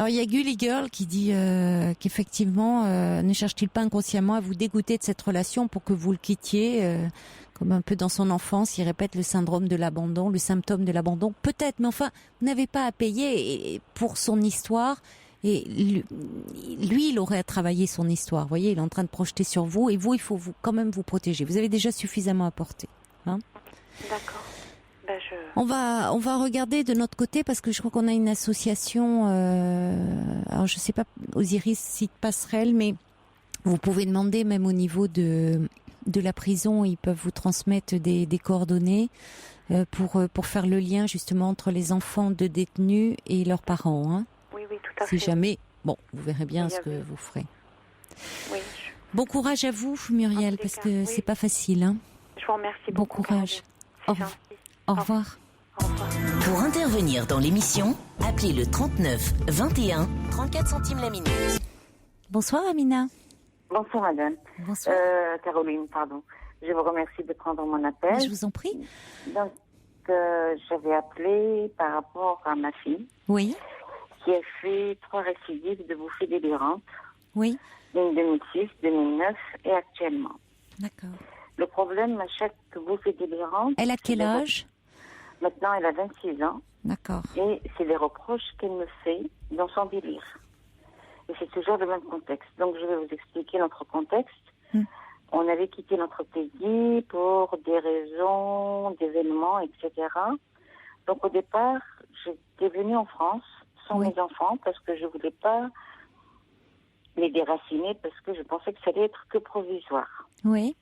il y a Gully Girl qui dit qu'effectivement, ne cherche-t-il pas inconsciemment à vous dégoûter de cette relation pour que vous le quittiez comme un peu dans son enfance, il répète le symptôme de l'abandon. Peut-être, mais enfin, vous n'avez pas à payer pour son histoire. Et lui, il aurait à travailler son histoire. Vous voyez, il est en train de projeter sur vous. Et vous, il faut quand même vous protéger. Vous avez déjà suffisamment apporté. D'accord. On va regarder de notre côté parce que je crois qu'on a une association. Alors, je sais pas, Osiris cite Passerelle, mais vous pouvez demander même au niveau de la prison. Ils peuvent vous transmettre des coordonnées pour faire le lien justement entre les enfants de détenus et leurs parents. Oui, tout à fait. Si jamais, vous verrez bien ce que vous ferez. Oui. Bon courage à vous, Muriel, parce que c'est pas facile. Je vous remercie beaucoup. Bon courage. Au revoir. Au revoir. Pour intervenir dans l'émission, appelez le 39 21 34 centimes la minute. Bonsoir Amina. Bonsoir madame. Bonsoir. Caroline, pardon. Je vous remercie de prendre mon appel. Je vous en prie. Donc, j'avais appelé par rapport à ma fille. Oui. Qui a fait 3 récidives de bouffées délirantes. Oui. Une 2006, 2009 et actuellement. D'accord. Le problème, à chaque bouffée délirante... Elle a quel âge ? Maintenant, elle a 26 ans. D'accord. Et c'est les reproches qu'elle me fait dans son délire. Et c'est toujours le même contexte. Donc, je vais vous expliquer notre contexte. On avait quitté notre pays pour des raisons, d'événements, etc. Donc, au départ, j'étais venue en France sans mes enfants parce que je voulais pas les déraciner parce que je pensais que ça allait être que provisoire. Oui.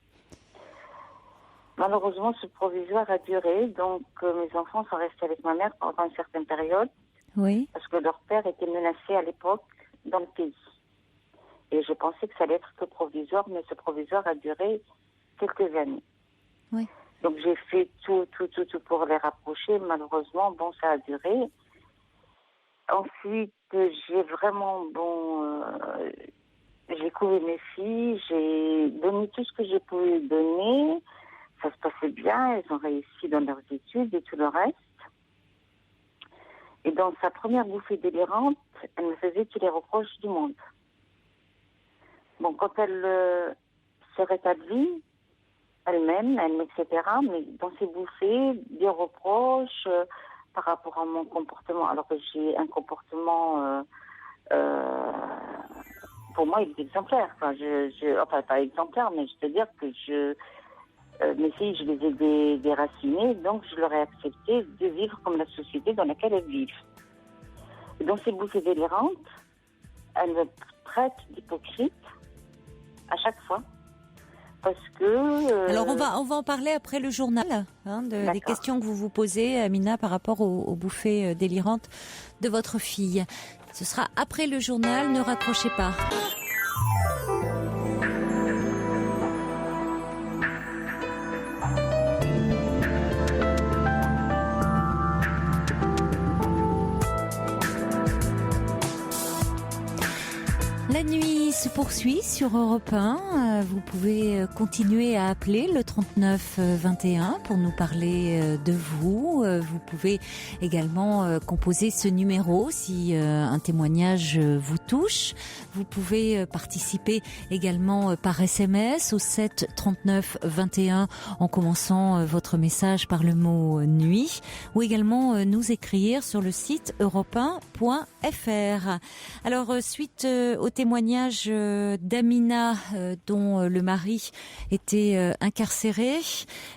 Malheureusement, ce provisoire a duré, donc mes enfants sont restés avec ma mère pendant une certaine période. Oui. Parce que leur père était menacé à l'époque dans le pays. Et je pensais que ça allait être que provisoire, mais ce provisoire a duré quelques années. Oui. Donc j'ai fait tout pour les rapprocher. Malheureusement, bon, ça a duré. Ensuite, j'ai vraiment, j'ai couvé mes filles, j'ai donné tout ce que je pouvais donner. Ça se passait bien, elles ont réussi dans leurs études et tout le reste. Et dans sa première bouffée délirante, elle me faisait tous les reproches du monde. Bon, quand elle s'est rétablie, elle-même, etc., mais dans ses bouffées, des reproches par rapport à mon comportement, alors que j'ai un comportement, pour moi, il est exemplaire. Enfin, pas exemplaire, mais je veux dire que mes filles, je les ai déracinées, donc je leur ai accepté de vivre comme la société dans laquelle elles vivent. Et dans ces bouffées délirantes, elles me traitent d'hypocrite à chaque fois. Parce que... Alors on va en parler après le journal, des questions que vous vous posez, Amina, par rapport aux bouffées délirantes de votre fille. Ce sera après le journal, ne raccrochez pas. La nuit se poursuit sur Europe 1. Vous pouvez continuer à appeler le 39 21 pour nous parler de vous. Vous pouvez également composer ce numéro si un témoignage vous touche. Vous pouvez participer également par SMS au 7 39 21 en commençant votre message par le mot nuit, ou également nous écrire sur le site europe1.fr. Alors suite au témoignage d'Amina dont le mari était incarcéré,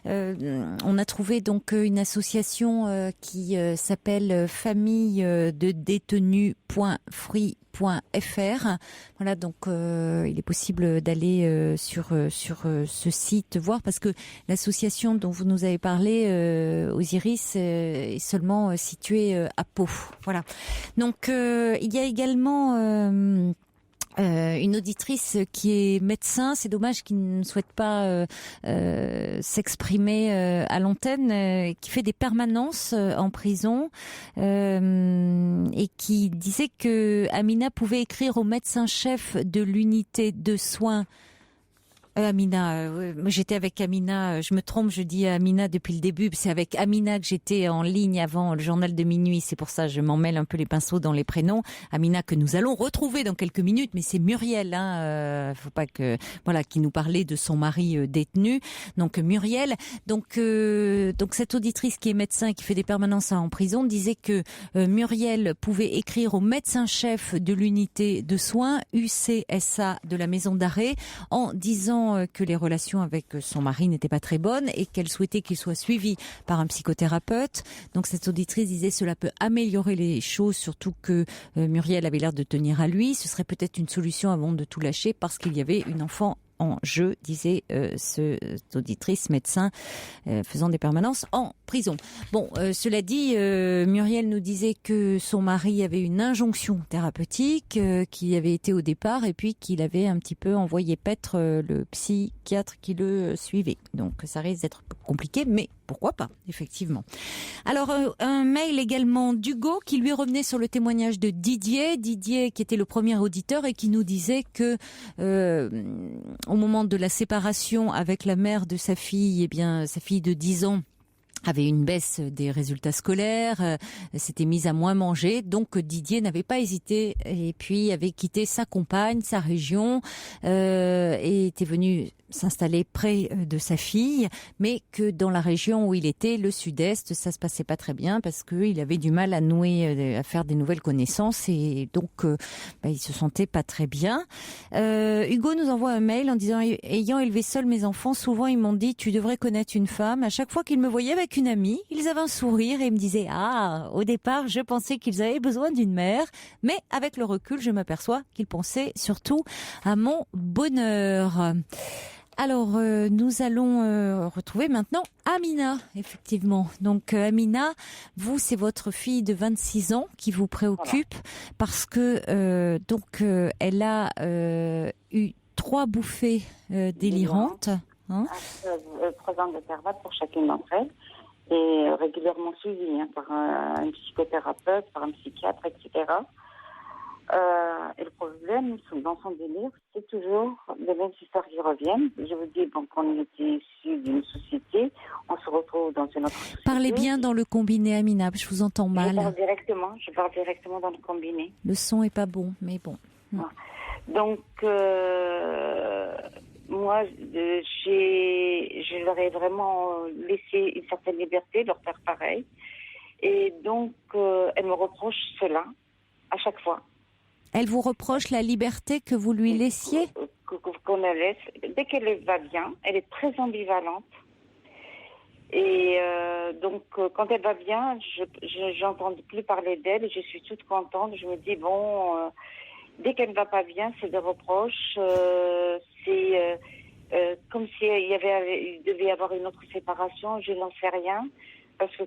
on a trouvé donc une association qui s'appelle famille de détenus.free.fr. Voilà, donc il est possible d'aller sur ce site voir, parce que l'association dont vous nous avez parlé, Osiris, est seulement située à Pau. Voilà. Donc il y a également une auditrice qui est médecin, c'est dommage qu'il ne souhaite pas s'exprimer à l'antenne, qui fait des permanences en prison et qui disait que Amina pouvait écrire au médecin-chef de l'unité de soins. Amina, j'étais avec Amina, je me trompe, je dis Amina depuis le début, c'est avec Amina que j'étais en ligne avant le journal de minuit, c'est pour ça que je m'en mêle un peu les pinceaux dans les prénoms. Amina que nous allons retrouver dans quelques minutes, mais c'est Muriel, faut pas que, voilà, qui nous parlait de son mari détenu. Donc Muriel, donc cette auditrice qui est médecin, qui fait des permanences en prison, disait que Muriel pouvait écrire au médecin-chef de l'unité de soins, UCSA de la maison d'arrêt, en disant que les relations avec son mari n'étaient pas très bonnes et qu'elle souhaitait qu'il soit suivi par un psychothérapeute. Donc cette auditrice disait cela peut améliorer les choses, surtout que Muriel avait l'air de tenir à lui. Ce serait peut-être une solution avant de tout lâcher, parce qu'il y avait une enfant en jeu, disait cette auditrice médecin faisant des permanences en prison. Bon, cela dit, Muriel nous disait que son mari avait une injonction thérapeutique qui avait été au départ, et puis qu'il avait un petit peu envoyé paître le psychiatre qui le suivait. Donc ça risque d'être compliqué, mais pourquoi pas, effectivement. Alors, un mail également d'Hugo qui lui revenait sur le témoignage de Didier qui était le premier auditeur et qui nous disait que au moment de la séparation avec la mère de sa fille, eh bien, sa fille de 10 ans avait une baisse des résultats scolaires, s'était mise à moins manger, donc Didier n'avait pas hésité et puis avait quitté sa compagne, sa région, et était venu s'installer près de sa fille, mais que dans la région où il était, le sud-est, ça se passait pas très bien parce qu'il avait du mal à nouer, à faire des nouvelles connaissances et donc il se sentait pas très bien. Hugo nous envoie un mail en disant: ayant élevé seul mes enfants, souvent ils m'ont dit tu devrais connaître une femme. À chaque fois qu'ils me voyaient avec une amie, ils avaient un sourire et me disaient ah, au départ je pensais qu'ils avaient besoin d'une mère, mais avec le recul je m'aperçois qu'ils pensaient surtout à mon bonheur. Alors, nous allons retrouver maintenant Amina, effectivement. Donc, Amina, vous, c'est votre fille de 26 ans qui vous préoccupe parce que, elle a eu 3 bouffées délirantes. Hein 3 ans d'intervalle pour chacune d'entre elles et régulièrement suivies par un psychothérapeute, par un psychiatre, etc. Et le problème, dans son délire, c'est toujours les mêmes histoires qui reviennent. Je vous dis, on était issus d'une société, on se retrouve dans une autre société. Parlez bien dans le combiné, Amina, je vous entends mal. Je parle directement dans le combiné. Le son est pas bon, mais bon. Donc, moi, je leur ai vraiment laissé une certaine liberté de leur faire pareil. Et donc, elle me reproche cela à chaque fois. Elle vous reproche la liberté que vous lui laissiez ? Qu'on la laisse. Dès qu'elle va bien, elle est très ambivalente. Et donc, quand elle va bien, je n'entends plus parler d'elle. Je suis toute contente. Je me dis, dès qu'elle ne va pas bien, c'est des reproches. C'est comme il devait y avoir une autre séparation. Je n'en sais rien. Parce que,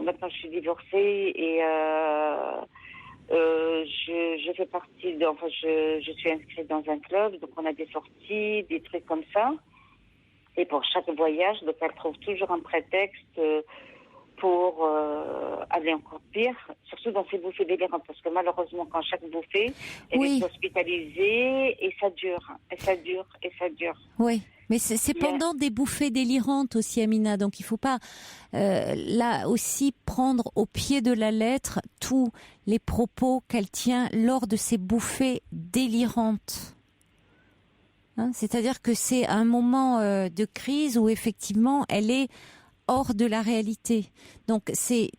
maintenant, je suis divorcée et... je fais partie je suis inscrite dans un club, donc on a des sorties, des trucs comme ça. Et pour chaque voyage, donc elle trouve toujours un prétexte pour aller encore pire, surtout dans ces bouffées délirantes, parce que malheureusement, quand chaque bouffée, elle est hospitalisée et ça dure, et ça dure, et ça dure. Oui. Mais c'est pendant des bouffées délirantes aussi, Amina. Donc il faut pas là aussi prendre au pied de la lettre tous les propos qu'elle tient lors de ces bouffées délirantes. C'est-à-dire que c'est un moment de crise où effectivement elle est hors de la réalité. Donc c'est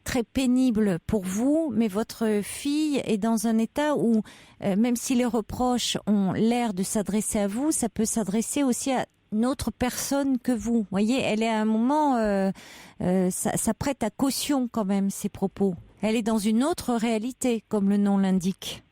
très pénible pour vous, mais votre fille est dans un état où, même si les reproches ont l'air de s'adresser à vous, ça peut s'adresser aussi à une autre personne que vous. Vous voyez, elle est à un moment, ça prête à caution quand même, ces propos. Elle est dans une autre réalité, comme le nom l'indique.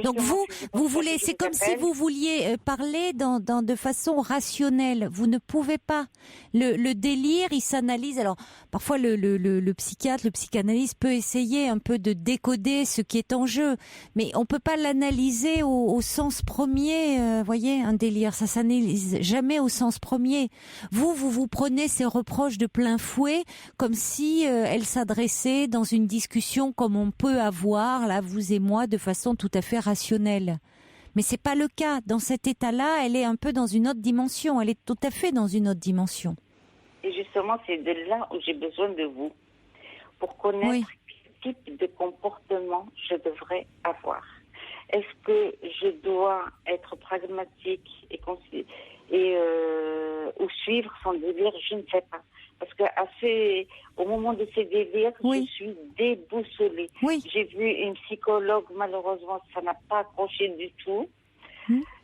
Donc vous voulez, c'est comme si vous vouliez parler de façon rationnelle. Vous ne pouvez pas. Le délire, il s'analyse. Alors parfois le psychiatre, le psychanalyste peut essayer un peu de décoder ce qui est en jeu, mais on peut pas l'analyser au sens premier. Voyez, un délire, ça s'analyse jamais au sens premier. Vous prenez ces reproches de plein fouet, comme si elles s'adressaient dans une discussion comme on peut avoir là, vous et moi, de façon tout à fait rationnelle. Mais c'est pas le cas. Dans cet état-là, elle est un peu dans une autre dimension. Elle est tout à fait dans une autre dimension. Et justement, c'est de là où j'ai besoin de vous. Pour connaître quel type de comportement je devrais avoir. Est-ce que je dois être pragmatique ou suivre son délire? Je ne sais pas. Parce que au moment de ces délires, je suis déboussolée. J'ai vu une psychologue, malheureusement, ça n'a pas accroché du tout.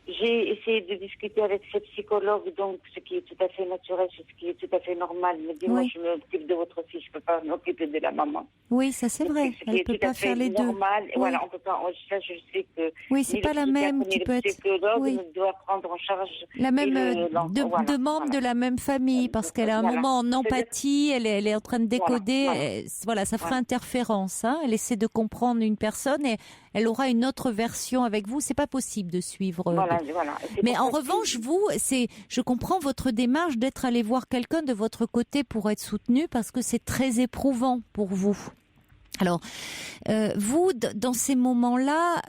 J'ai essayé de discuter avec cette psychologue, donc ce qui est tout à fait naturel, ce qui est tout à fait normal. Mais dis-moi, je m'occupe de votre fille, je ne peux pas m'occuper de la maman. Oui, ça c'est vrai. Elle ne peut pas faire les deux. Normal. Et voilà, on peut pas. Ça, je sais que. Oui, c'est pas la même qui peut être. Le psychologue doit prendre en charge la même de membres de la même famille, parce qu'elle a un moment en empathie, elle est en train de décoder. Voilà, ça fera interférence. Elle essaie de comprendre une personne et elle aura une autre version avec vous. C'est pas possible de suivre. Voilà. Mais en revanche, je comprends votre démarche d'être allé voir quelqu'un de votre côté pour être soutenu, parce que c'est très éprouvant pour vous. Alors, vous, dans ces moments-là,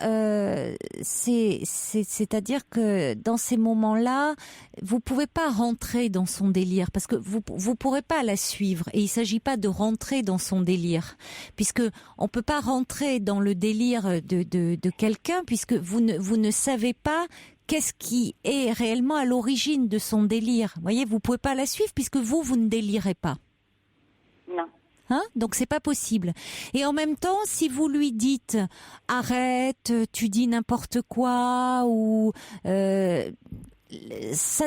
c'est-à-dire que dans ces moments-là, vous pouvez pas rentrer dans son délire, parce que vous pourrez pas la suivre. Et il s'agit pas de rentrer dans son délire, puisque on peut pas rentrer dans le délire de quelqu'un, puisque vous ne savez pas qu'est-ce qui est réellement à l'origine de son délire. Vous voyez, vous pouvez pas la suivre puisque vous ne délirez pas. Non. Hein? Donc c'est pas possible. Et en même temps, si vous lui dites arrête, tu dis n'importe quoi ou ça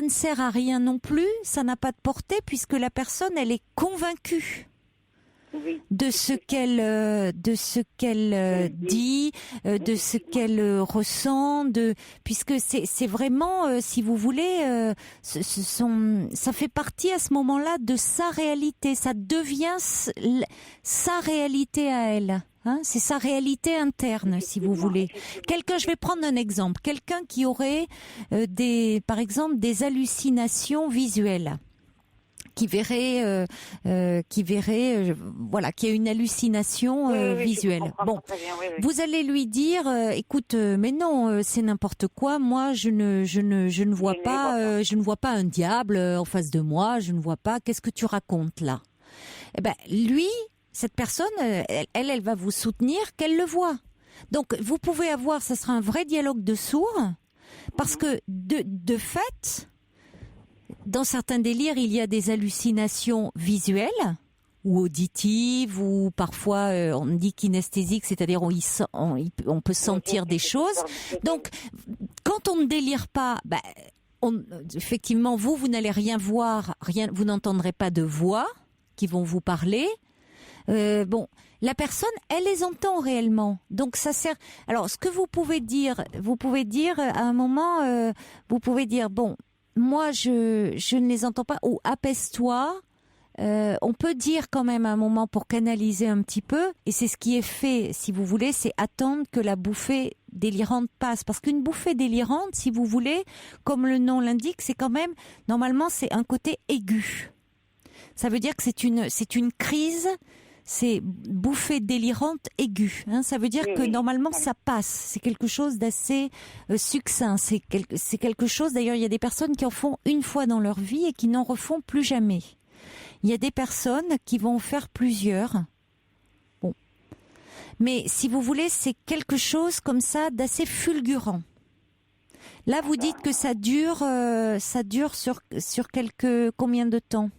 ne sert à rien non plus, ça n'a pas de portée puisque la personne elle est convaincue de ce qu'elle dit, de ce qu'elle ressent, puisque c'est vraiment, si vous voulez, ça fait partie à ce moment-là de sa réalité, ça devient sa réalité à elle. Hein, c'est sa réalité interne, si vous voulez. Je vais prendre un exemple. Quelqu'un qui aurait par exemple, des hallucinations visuelles. Qui verrait, voilà, qui a une hallucination visuelle. Bon, vous allez lui dire, écoute, mais non, c'est n'importe quoi. Moi, je ne vois pas un diable en face de moi. Je ne vois pas. Qu'est-ce que tu racontes là? Eh ben, lui, cette personne, elle va vous soutenir qu'elle le voit. Donc, vous pouvez avoir, ça sera un vrai dialogue de sourds, parce que de fait. Dans certains délires, il y a des hallucinations visuelles ou auditives ou parfois on dit kinesthésiques, c'est-à-dire on peut sentir des choses. Donc, quand on ne délire pas, effectivement, vous n'allez rien voir, vous n'entendrez pas de voix qui vont vous parler. La personne, elle les entend réellement. Donc ça sert. Alors, ce que vous pouvez dire à un moment, vous pouvez dire bon. Moi, je ne les entends pas. Ou apaise-toi. On peut dire quand même à un moment pour canaliser un petit peu. Et c'est ce qui est fait, si vous voulez, c'est attendre que la bouffée délirante passe. Parce qu'une bouffée délirante, si vous voulez, comme le nom l'indique, c'est quand même, normalement, c'est un côté aigu. Ça veut dire que c'est une crise. C'est bouffée délirante aiguë. Hein, ça veut dire que normalement ça passe. C'est quelque chose d'assez succinct. C'est quelque chose. D'ailleurs, il y a des personnes qui en font une fois dans leur vie et qui n'en refont plus jamais. Il y a des personnes qui vont en faire plusieurs. Bon, mais si vous voulez, c'est quelque chose comme ça d'assez fulgurant. Là, vous dites que ça dure sur combien de temps?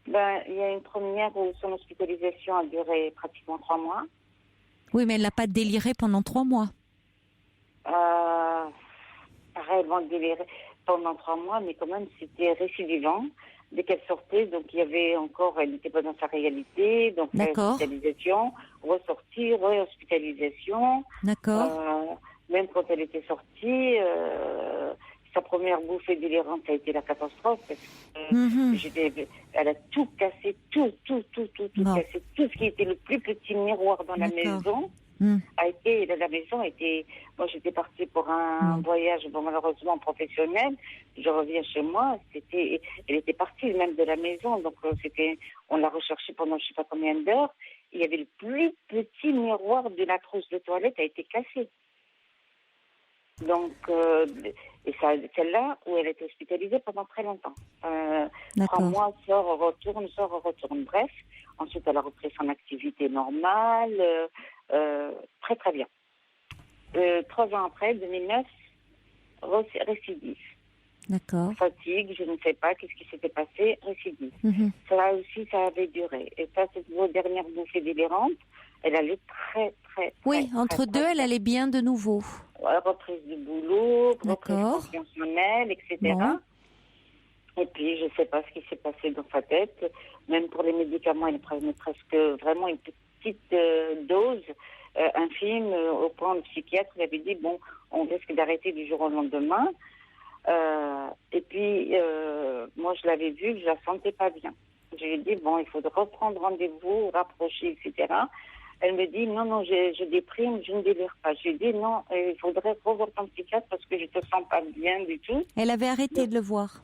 Il y a une première où son hospitalisation a duré pratiquement 3 mois. Oui, mais elle n'a pas déliré pendant 3 mois. Réellement déliré pendant 3 mois, mais quand même, c'était récidivant. Dès qu'elle sortait, donc il y avait encore, elle n'était pas dans sa réalité, donc hospitalisation, ressortie, réhospitalisation. D'accord. Même quand elle était sortie, sa première bouffée délirante, ça a été la catastrophe. Parce que elle a tout cassé, tout cassé. Tout ce qui était le plus petit miroir dans la maison a été, la maison était, moi j'étais partie pour un voyage, malheureusement professionnel. Je reviens chez moi, elle était partie même de la maison, donc on l'a recherchée pendant je sais pas combien d'heures. Il y avait le plus petit miroir de la trousse de toilette a été cassé. Donc, et celle-là, où elle était hospitalisée pendant très longtemps. 3 mois, sort, retourne. Bref, ensuite, elle a repris son activité normale, très, très bien. 3 ans après, 2009, récidive. D'accord. Fatigue, je ne sais pas qu'est-ce qui s'était passé, récidive. Ça aussi, ça avait duré. Et ça, c'est vos dernières bouffées délirantes. Elle allait très, très, oui, entre deux, elle allait bien de nouveau. Reprise du boulot, reprise de confiance en elle, etc. Bon. Et puis, je ne sais pas ce qui s'est passé dans sa tête. Même pour les médicaments, elle prenait presque vraiment une petite dose infime. Au point, le psychiatre il avait dit, bon, on risque d'arrêter du jour au lendemain. Et puis, moi, je l'avais vue, je la sentais pas bien. Je lui ai dit, bon, il faudrait reprendre rendez-vous, rapprocher, etc. Elle me dit, non, je déprime, je ne délire pas. Je lui ai dit, non, il faudrait revoir ton psychiatre parce que je te sens pas bien du tout. Elle avait arrêté de le voir?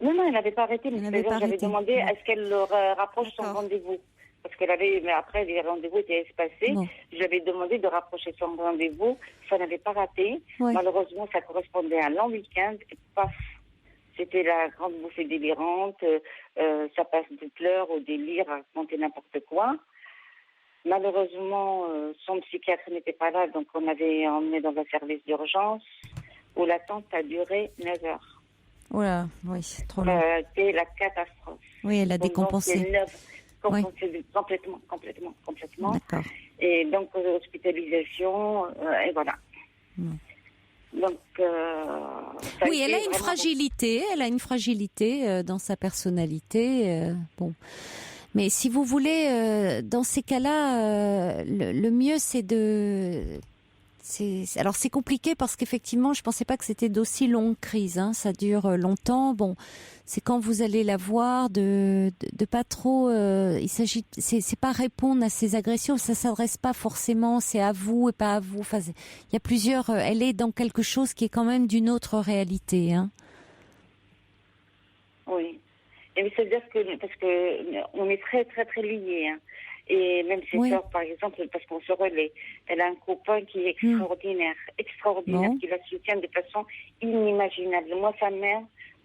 Non, elle n'avait pas arrêté. Mais j'avais demandé à ce qu'elle rapproche son rendez-vous. Parce qu'elle avait, mais après, les rendez-vous étaient espacés. Je lui avais demandé de rapprocher son rendez-vous. Ça n'avait pas raté. Ouais. Malheureusement, ça correspondait à un long week-end. Et paf, c'était la grande bouffée délirante. Ça passe de pleurs au délire à raconter n'importe quoi. Malheureusement, son psychiatre n'était pas là, donc on avait emmené dans un service d'urgence. où l'attente a duré 9 heures. Voilà, oui, c'est trop long. C'était la catastrophe. Oui, elle a Donc, décompensé. Complètement. D'accord. Et donc, hospitalisation, et voilà. Donc, oui, elle a une fragilité. Elle a une fragilité dans sa personnalité. Bon. Mais si vous voulez, dans ces cas-là, le mieux, c'est de... Alors c'est compliqué parce qu'effectivement, je pensais pas que c'était d'aussi longue crise. Hein. Ça dure longtemps. Bon, c'est quand vous allez la voir de pas trop. Il s'agit, c'est pas répondre à ces agressions. Ça s'adresse pas forcément. C'est à vous et pas à vous. Enfin, il y a plusieurs. Elle est dans quelque chose qui est quand même d'une autre réalité. Hein. Oui. Et c'est-à-dire que parce que on est très très très liés. Hein. Et même ses sœurs, par exemple, parce qu'on se relaie, elle a un copain qui est extraordinaire, qui la soutient de façon inimaginable. Moi, sa mère,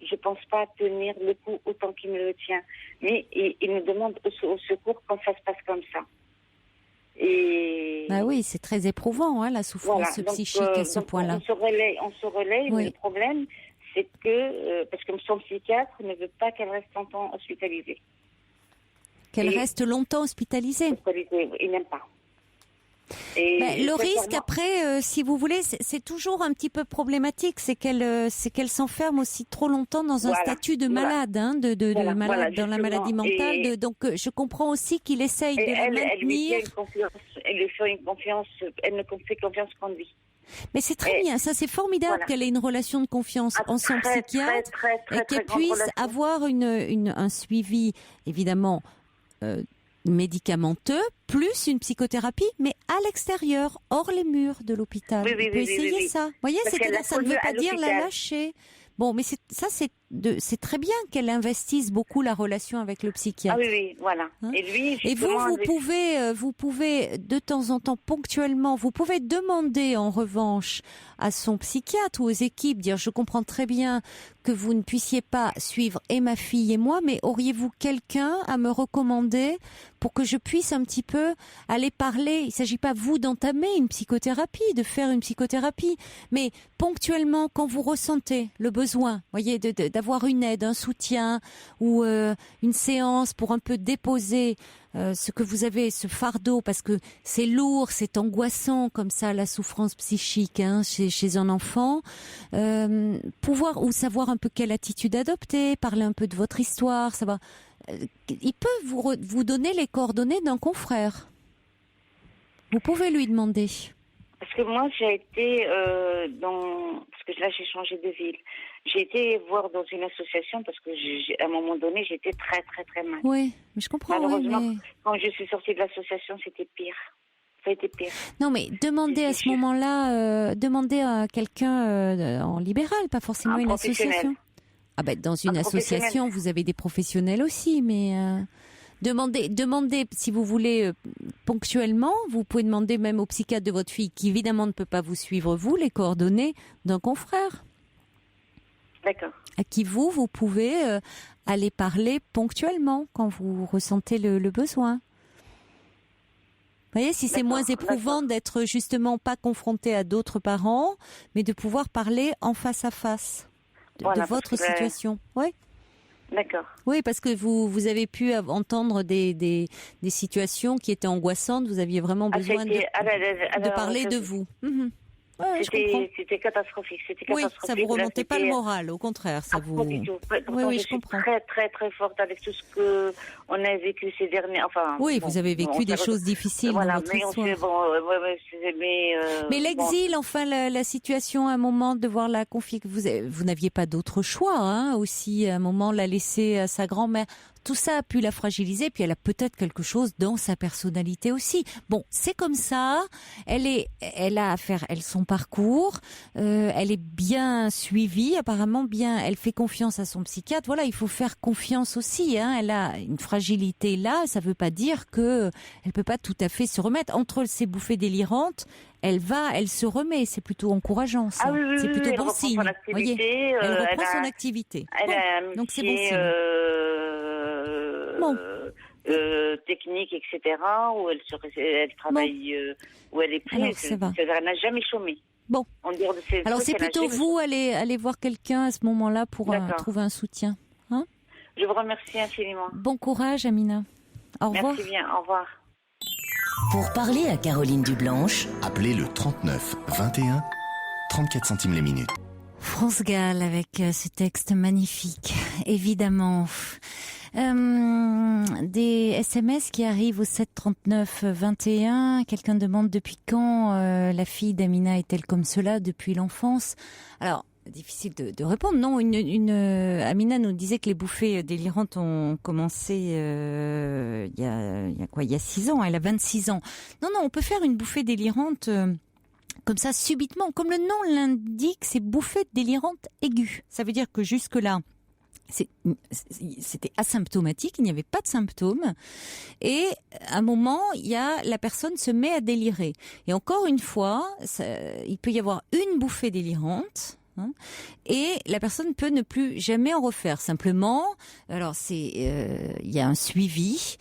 je pense pas tenir le coup autant qu'il me le tient. Mais il me demande au secours quand ça se passe comme ça. Et bah oui, c'est très éprouvant, hein, la souffrance psychique à ce point-là. On se relaie, mais le problème, c'est que, parce que son psychiatre ne veut pas qu'elle reste longtemps hospitalisée. Qu'elle reste longtemps hospitalisée. Il n'aime pas. Le risque après, si vous voulez, c'est toujours un petit peu problématique, c'est qu'elle s'enferme aussi trop longtemps dans un statut de malade, hein, de malade dans la maladie mentale. Donc je comprends aussi qu'il essaye de la maintenir. Elle lui fait une confiance, elle ne fait confiance qu'en lui. Mais c'est très bien, ça c'est formidable qu'elle ait une relation de confiance en son psychiatre et qu'elle puisse avoir un suivi évidemment médicamenteux, plus une psychothérapie, mais à l'extérieur, hors les murs de l'hôpital. Oui, on peut essayer ça. Vous voyez, c'est-à-dire ça ne veut pas dire la lâcher. Bon, mais c'est très bien qu'elle investisse beaucoup la relation avec le psychiatre. Ah oui, voilà. Hein? Et lui, et vous pouvez de temps en temps, ponctuellement, vous pouvez demander en revanche à son psychiatre ou aux équipes, dire je comprends très bien que vous ne puissiez pas suivre et ma fille et moi, mais auriez-vous quelqu'un à me recommander pour que je puisse un petit peu aller parler. Il ne s'agit pas vous d'entamer une psychothérapie, de faire une psychothérapie, mais ponctuellement quand vous ressentez le besoin, voyez, d'avoir une aide, un soutien ou une séance pour un peu déposer ce que vous avez, ce fardeau, parce que c'est lourd, c'est angoissant comme ça la souffrance psychique chez un enfant. Pouvoir ou savoir un peu quelle attitude adopter, parler un peu de votre histoire, savoir. Il peut vous donner les coordonnées d'un confrère. Vous pouvez lui demander. Parce que moi, j'ai été parce que là, j'ai changé de ville. J'ai été voir dans une association parce que à un moment donné, j'étais très, très, très mal. Oui, mais je comprends. Malheureusement, quand je suis sortie de l'association, c'était pire. Ça a été pire. Non, mais demandez à ce moment-là, demandez à quelqu'un en libéral, pas forcément une association. Ah ben, dans une association, vous avez des professionnels aussi, mais demandez si vous voulez ponctuellement. Vous pouvez demander même au psychiatre de votre fille, qui évidemment ne peut pas vous suivre vous, les coordonnées d'un confrère. D'accord. À qui vous pouvez aller parler ponctuellement quand vous ressentez le besoin. Vous voyez, si c'est moins éprouvant d'être justement pas confronté à d'autres parents, mais de pouvoir parler en face à face. De votre situation. Oui. D'accord. Oui, parce que vous avez pu entendre des situations qui étaient angoissantes. Vous aviez vraiment besoin de parler de vous. Ouais, c'était catastrophique. Oui, ça vous remontait pas le moral, au contraire, ça vous. Pas du tout. Oui, je comprends. Très, très, très forte avec tout ce que on a vécu ces derniers. Enfin. Oui, vous avez vécu des choses difficiles dans votre histoire. Mais l'exil, enfin, la situation, à un moment, de voir la confier que vous n'aviez pas d'autre choix, aussi, à un moment, la laisser à sa grand-mère. Tout ça a pu la fragiliser, puis elle a peut-être quelque chose dans sa personnalité aussi. Bon, c'est comme ça. Elle a à faire son parcours. Elle est bien suivie, apparemment bien. Elle fait confiance à son psychiatre. Voilà, il faut faire confiance aussi. Elle a une fragilité là. Ça veut pas dire que elle peut pas tout à fait se remettre. Entre ces bouffées délirantes, elle se remet. C'est plutôt encourageant. Ça. C'est plutôt bon signe. Voyez, elle reprend son activité. Donc c'est bon signe. Technique, etc., où elle travaille, où elle est prise. Alors, ça va. Elle n'a jamais chômé. Bon. En dehors de ces Alors trucs, c'est plutôt vous aller voir quelqu'un à ce moment-là pour trouver un soutien. Hein? Je vous remercie infiniment. Bon courage, Amina. Au revoir. Merci bien, au revoir. Pour parler à Caroline Dublanche, Appelez le 39 21, 34 centimes les minutes. France Gall avec ce texte magnifique, évidemment. Des SMS qui arrivent au 7 39 21. Quelqu'un demande depuis quand la fille d'Amina est-elle comme cela depuis l'enfance. Alors, difficile de répondre. Non, Amina nous disait que les bouffées délirantes ont commencé il y a 6 ans. Elle a 26 ans. Non, on peut faire une bouffée délirante comme ça subitement. Comme le nom l'indique, c'est bouffée délirante aiguë. Ça veut dire que jusque-là, c'était asymptomatique, il n'y avait pas de symptômes, et à un moment, la personne se met à délirer. Et encore une fois, il peut y avoir une bouffée délirante. Et la personne peut ne plus jamais en refaire. Simplement, alors il y a un suivi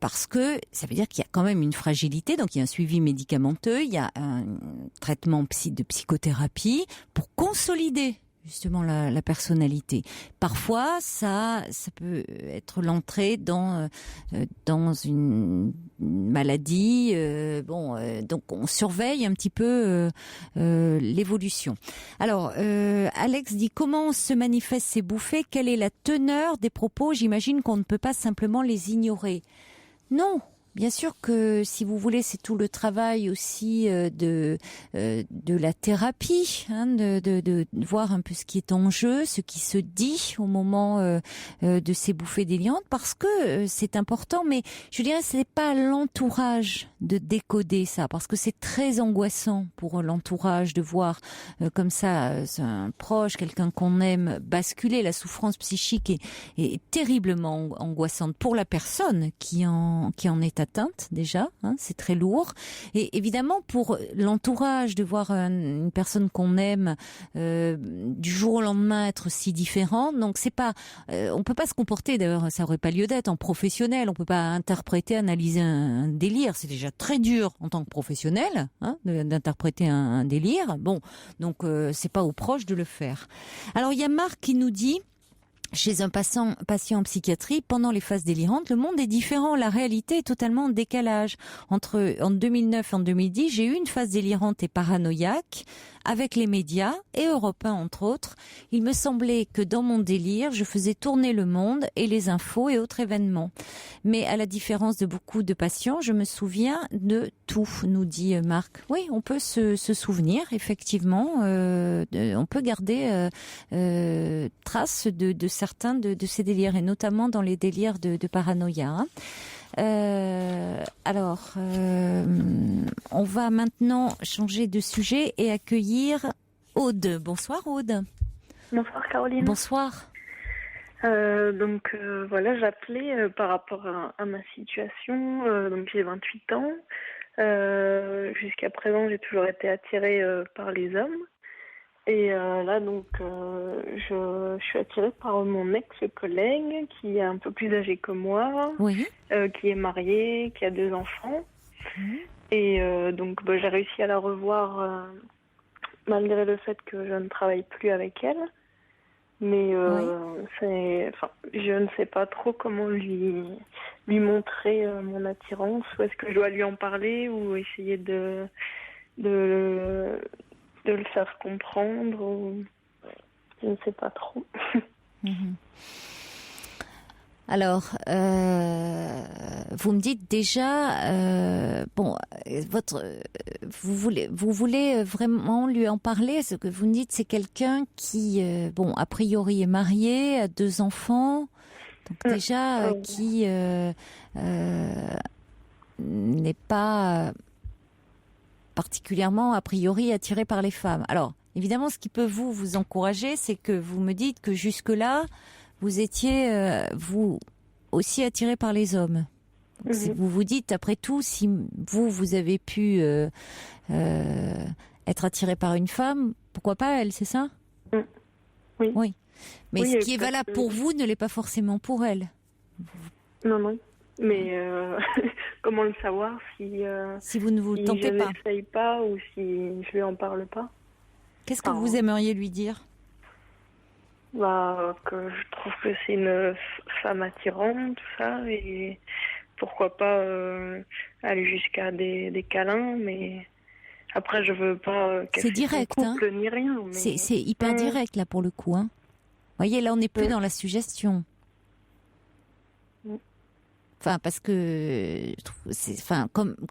parce que ça veut dire qu'il y a quand même une fragilité. Donc il y a un suivi médicamenteux, il y a un traitement de psychothérapie pour consolider justement la personnalité. Parfois, ça peut être l'entrée dans une maladie. Donc on surveille un petit peu l'évolution. Alors, Alex dit comment se manifestent ces bouffées? Quelle est la teneur des propos? J'imagine qu'on ne peut pas simplement les ignorer. Non. Bien sûr que si vous voulez, c'est tout le travail aussi de la thérapie, de voir un peu ce qui est en jeu, ce qui se dit au moment de ces bouffées délirantes, parce que c'est important. Mais je dirais, c'est pas l'entourage de décoder ça, parce que c'est très angoissant pour l'entourage de voir comme ça un proche, quelqu'un qu'on aime basculer. La souffrance psychique est terriblement angoissante pour la personne qui en est atteinte déjà, c'est très lourd, et évidemment pour l'entourage de voir une personne qu'on aime du jour au lendemain être si différente. Donc c'est pas, on peut pas se comporter, d'ailleurs ça aurait pas lieu d'être en professionnel, on peut pas interpréter, analyser un délire, c'est déjà très dur en tant que professionnel d'interpréter un délire. Bon, donc c'est pas aux proches de le faire. Alors il y a Marc qui nous dit: chez un patient en psychiatrie, pendant les phases délirantes, le monde est différent. La réalité est totalement en décalage. En 2009 et en 2010, j'ai eu une phase délirante et paranoïaque avec les médias et Europe 1 entre autres. Il me semblait que dans mon délire, je faisais tourner le monde et les infos et autres événements. Mais à la différence de beaucoup de patients, je me souviens de tout, nous dit Marc. Oui, on peut se souvenir, effectivement. On peut garder trace de certains de ces délires, et notamment dans les délires de paranoïa. Alors, on va maintenant changer de sujet et accueillir Aude. Bonsoir Aude. Bonsoir Caroline. Bonsoir. Voilà, j'appelais par rapport à ma situation. Donc j'ai 28 ans. Jusqu'à présent, j'ai toujours été attirée par les hommes. Et là, je suis attirée par mon ex-collègue qui est un peu plus âgé que moi, oui. Qui est marié, qui a 2 enfants. Et j'ai réussi à la revoir malgré le fait que je ne travaille plus avec elle. Mais je ne sais pas trop comment lui montrer mon attirance. Ou est-ce que je dois lui en parler ou essayer de le faire comprendre, ou je ne sais pas trop. Alors, vous me dites déjà, vous voulez vraiment lui en parler. Ce que vous me dites, c'est quelqu'un qui, a priori est marié, a 2 enfants, donc déjà qui n'est pas particulièrement a priori attiré par les femmes. Alors, évidemment, ce qui peut vous encourager, c'est que vous me dites que jusque-là, vous étiez, vous aussi attiré par les hommes. Donc, si vous vous dites, après tout, si vous avez pu être attiré par une femme, pourquoi pas elle, c'est ça ? Oui. Mais ce qui est valable pour vous ne l'est pas forcément pour elle. Non. Mais comment le savoir si vous ne vous le tentez pas? Si je n'essaye pas ou si je lui en parle pas. Qu'est-ce que vous aimeriez lui dire? Que je trouve que c'est une femme attirante, tout ça, et pourquoi pas aller jusqu'à des câlins, mais après je veux pas c'est direct, couple, ni rien. Mais... C'est hyper direct là pour le coup. Vous voyez, là on n'est plus dans la suggestion. Enfin, parce que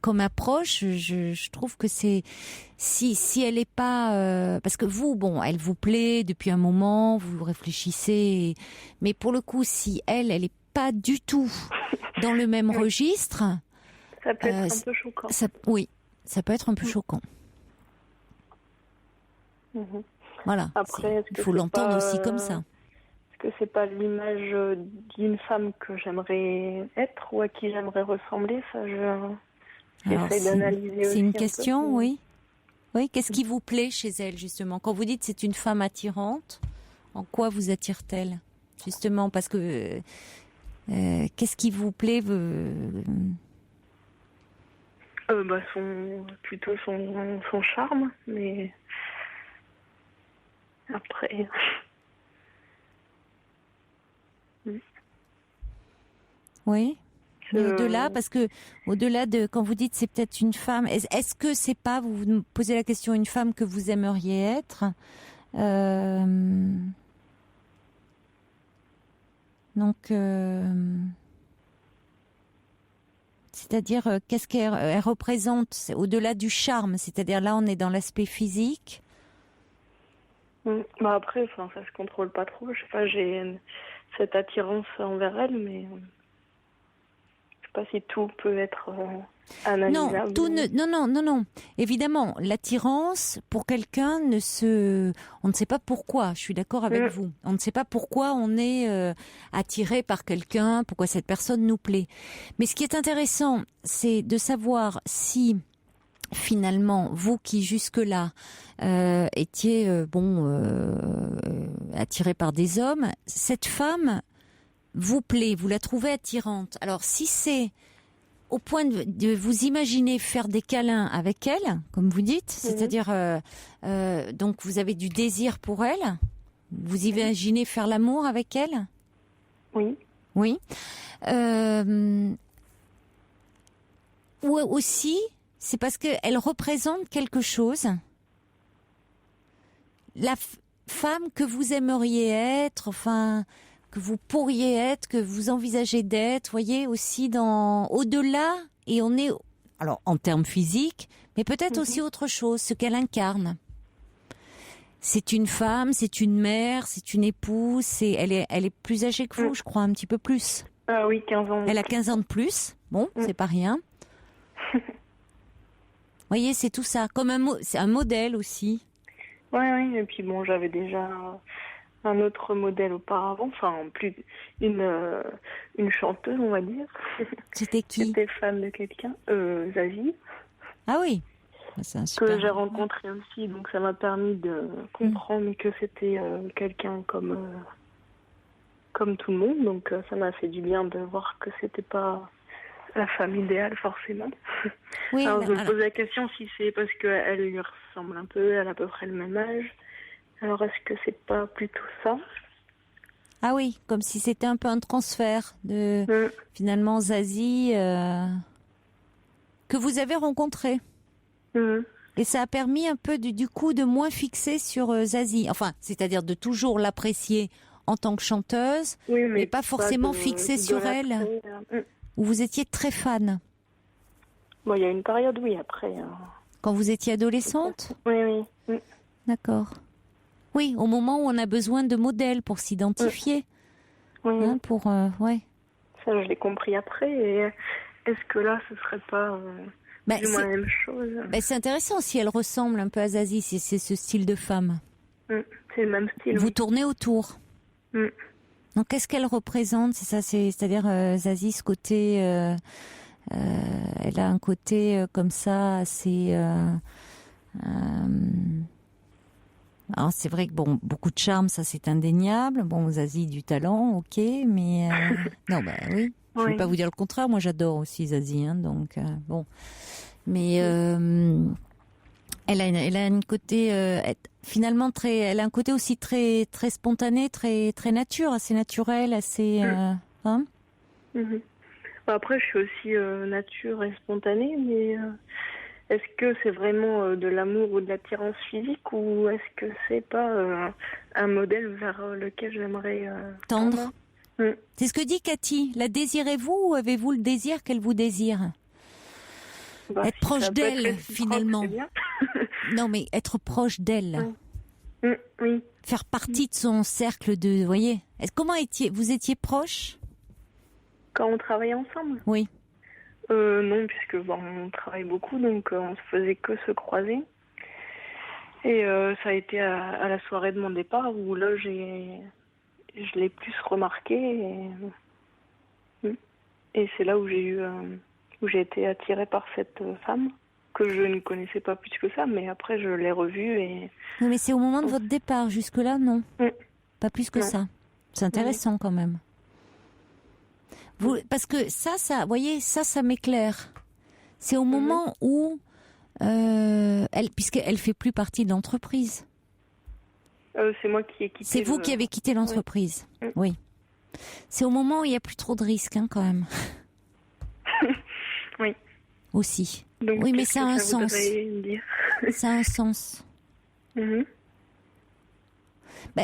comme approche, je trouve que c'est si elle est pas parce que vous, elle vous plaît depuis un moment, vous réfléchissez, mais pour le coup, si elle est pas du tout dans le même registre, ça peut être un peu choquant. Oui, ça peut être un peu choquant. Voilà. Après, il faut l'entendre aussi comme ça. Est-ce que c'est pas l'image d'une femme que j'aimerais être ou à qui j'aimerais ressembler? Ça, j'essaie d'analyser aussi. C'est une question, oui. Oui, qu'est-ce qui vous plaît chez elle, justement? Quand vous dites c'est une femme attirante, en quoi vous attire-t-elle? Justement, parce que qu'est-ce qui vous plaît plutôt son charme, mais après... Oui, mais au-delà, parce que au-delà de quand vous dites c'est peut-être une femme, est-ce que c'est pas, vous vous posez la question, une femme que vous aimeriez être? Donc, c'est-à-dire qu'est-ce qu'elle représente au-delà du charme? C'est-à-dire là on est dans l'aspect physique. Après, ça se contrôle pas trop. Je sais pas, j'ai cette attirance envers elle, mais je sais pas si tout peut être analysable. Non. Évidemment, l'attirance pour quelqu'un on ne sait pas pourquoi. Je suis d'accord avec vous. On ne sait pas pourquoi on est attiré par quelqu'un, pourquoi cette personne nous plaît. Mais ce qui est intéressant, c'est de savoir si finalement, vous qui jusque-là étiez attiré par des hommes, cette femme vous plaît, vous la trouvez attirante. Alors si c'est au point de vous imaginer faire des câlins avec elle, comme vous dites, c'est-à-dire donc vous avez du désir pour elle, vous imaginez faire l'amour avec elle? Oui. Oui. Ou aussi, c'est parce qu'elle représente quelque chose. La femme que vous aimeriez être, enfin, que vous pourriez être, que vous envisagez d'être, voyez, aussi au-delà, et on est, alors, en termes physiques, mais peut-être aussi autre chose, ce qu'elle incarne. C'est une femme, c'est une mère, c'est une épouse, elle est plus âgée que vous, je crois, un petit peu plus. Ah oui, 15 ans. Elle a 15 ans de plus. Bon, c'est pas rien. Vous voyez, c'est tout ça. C'est un modèle aussi. Oui. Et puis j'avais déjà un autre modèle auparavant. Enfin, plus une chanteuse, on va dire. C'était qui? J'étais fan de quelqu'un. Zazie. Ah oui. C'est un super... Que j'ai rencontré aussi. Donc ça m'a permis de comprendre que c'était quelqu'un comme tout le monde. Donc ça m'a fait du bien de voir que c'était pas la femme idéale, forcément. Oui, alors, je me pose la question si c'est parce qu'elle lui ressemble un peu, elle a à peu près le même âge. Alors, est-ce que c'est pas plutôt ça? Ah oui, comme si c'était un peu un transfert de, finalement, Zazie, que vous avez rencontré. Et ça a permis un peu, du coup, de moins fixer sur Zazie. Enfin, c'est-à-dire de toujours l'apprécier en tant que chanteuse, mais pas forcément fixer sur elle. Où vous étiez très fan? Il y a une période, oui, après. Quand vous étiez adolescente? Oui. D'accord. Oui, au moment où on a besoin de modèles pour s'identifier. Oui. Hein, Ça, je l'ai compris après. Et est-ce que là, ce serait pas plus ou moins la même chose? C'est intéressant si elle ressemble un peu à Zazie, si c'est ce style de femme. C'est le même style. Vous tournez autour. Donc, qu'est-ce qu'elle représente? C'est ça, c'est-à-dire Zazie, ce côté, elle a un côté comme ça, assez. Alors c'est vrai que beaucoup de charme, ça c'est indéniable. Zazie du talent, ok, mais non, oui. Je ne vais pas vous dire le contraire. Moi, j'adore aussi Zazie. Hein, donc, bon. Mais elle a une côté... finalement, elle a un côté aussi très, très spontané, très, très nature, assez naturel, assez... hein. Après, je suis aussi nature et spontanée, mais est-ce que c'est vraiment de l'amour ou de l'attirance physique, ou est-ce que c'est pas un modèle vers lequel j'aimerais tendre. C'est ce que dit Cathy. La désirez-vous ou avez-vous le désir qu'elle vous désire? Être proche d'elle, finalement. Non, mais être proche d'elle. Oui. Faire partie de son cercle de... Vous voyez, comment vous étiez proche? Quand on travaillait ensemble? Oui. Non, puisque on travaille beaucoup, donc on ne faisait que se croiser. Et ça a été à la soirée de mon départ où là, je l'ai plus remarqué. Et c'est là où j'ai été attirée par cette femme que je ne connaissais pas plus que ça, mais après je l'ai revue et... Oui, mais c'est au moment de votre départ, jusque-là, non. Pas plus que ça. C'est intéressant quand même. Parce que ça, vous voyez, ça m'éclaire. C'est au moment où, puisqu'elle fait plus partie de l'entreprise. C'est moi qui ai quitté. C'est vous qui avez quitté l'entreprise. Oui. C'est au moment où il n'y a plus trop de risques, hein, quand même. Oui. Aussi. Donc, oui, mais ça a un sens. Ça a un sens.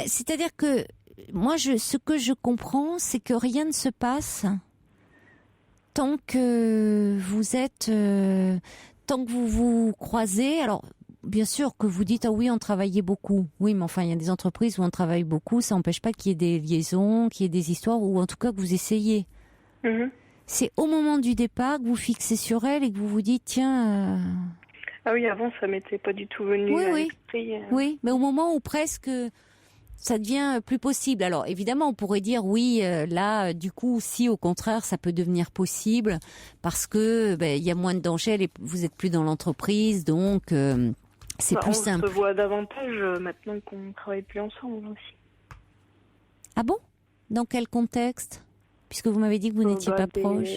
C'est-à-dire que moi, ce que je comprends, c'est que rien ne se passe tant que vous êtes, tant que vous vous croisez. Alors, bien sûr que vous dites, ah oui, on travaillait beaucoup. Oui, mais enfin, il y a des entreprises où on travaille beaucoup. Ça n'empêche pas qu'il y ait des liaisons, qu'il y ait des histoires, ou en tout cas que vous essayez. C'est au moment du départ que vous fixez sur elle et que vous vous dites, tiens... Ah oui, avant, ça m'était pas du tout venu à l'esprit. Oui, mais au moment où presque... ça devient plus possible. Alors évidemment, on pourrait dire oui, là, du coup, si au contraire, ça peut devenir possible parce que il y a moins de dangers, vous êtes plus dans l'entreprise, donc c'est plus simple. On se voit davantage maintenant qu'on travaille plus ensemble aussi. Ah bon? Dans quel contexte? Puisque vous m'avez dit que vous n'étiez pas proche.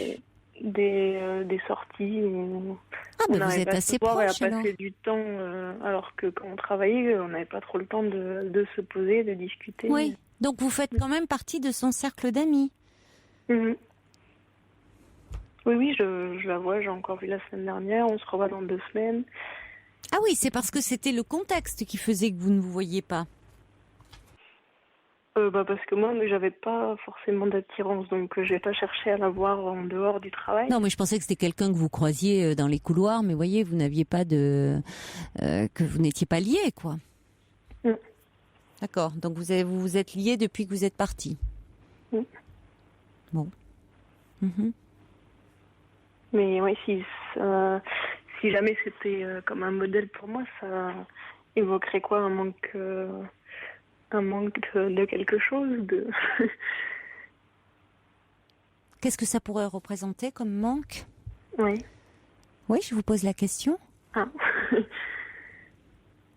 Des sorties où vous êtes assez proche et à passer du temps, alors que quand on travaillait, on n'avait pas trop le temps de se poser, de discuter. Oui, donc vous faites quand même partie de son cercle d'amis. Oui, je la vois, j'ai encore vu la semaine dernière, on se revoit dans 2 semaines. Ah oui, c'est parce que c'était le contexte qui faisait que vous ne vous voyiez pas. Parce que moi, j'avais pas forcément d'attirance, donc j'ai pas cherché à la voir en dehors du travail. Non, mais je pensais que c'était quelqu'un que vous croisiez dans les couloirs, mais voyez, vous n'aviez pas que vous n'étiez pas liés, quoi. D'accord. Donc vous vous êtes liés depuis que vous êtes partis. Bon. Mais oui, si jamais c'était comme un modèle pour moi, ça évoquerait quoi? Un manque de quelque chose de... Qu'est-ce que ça pourrait représenter comme manque? Oui, je vous pose la question.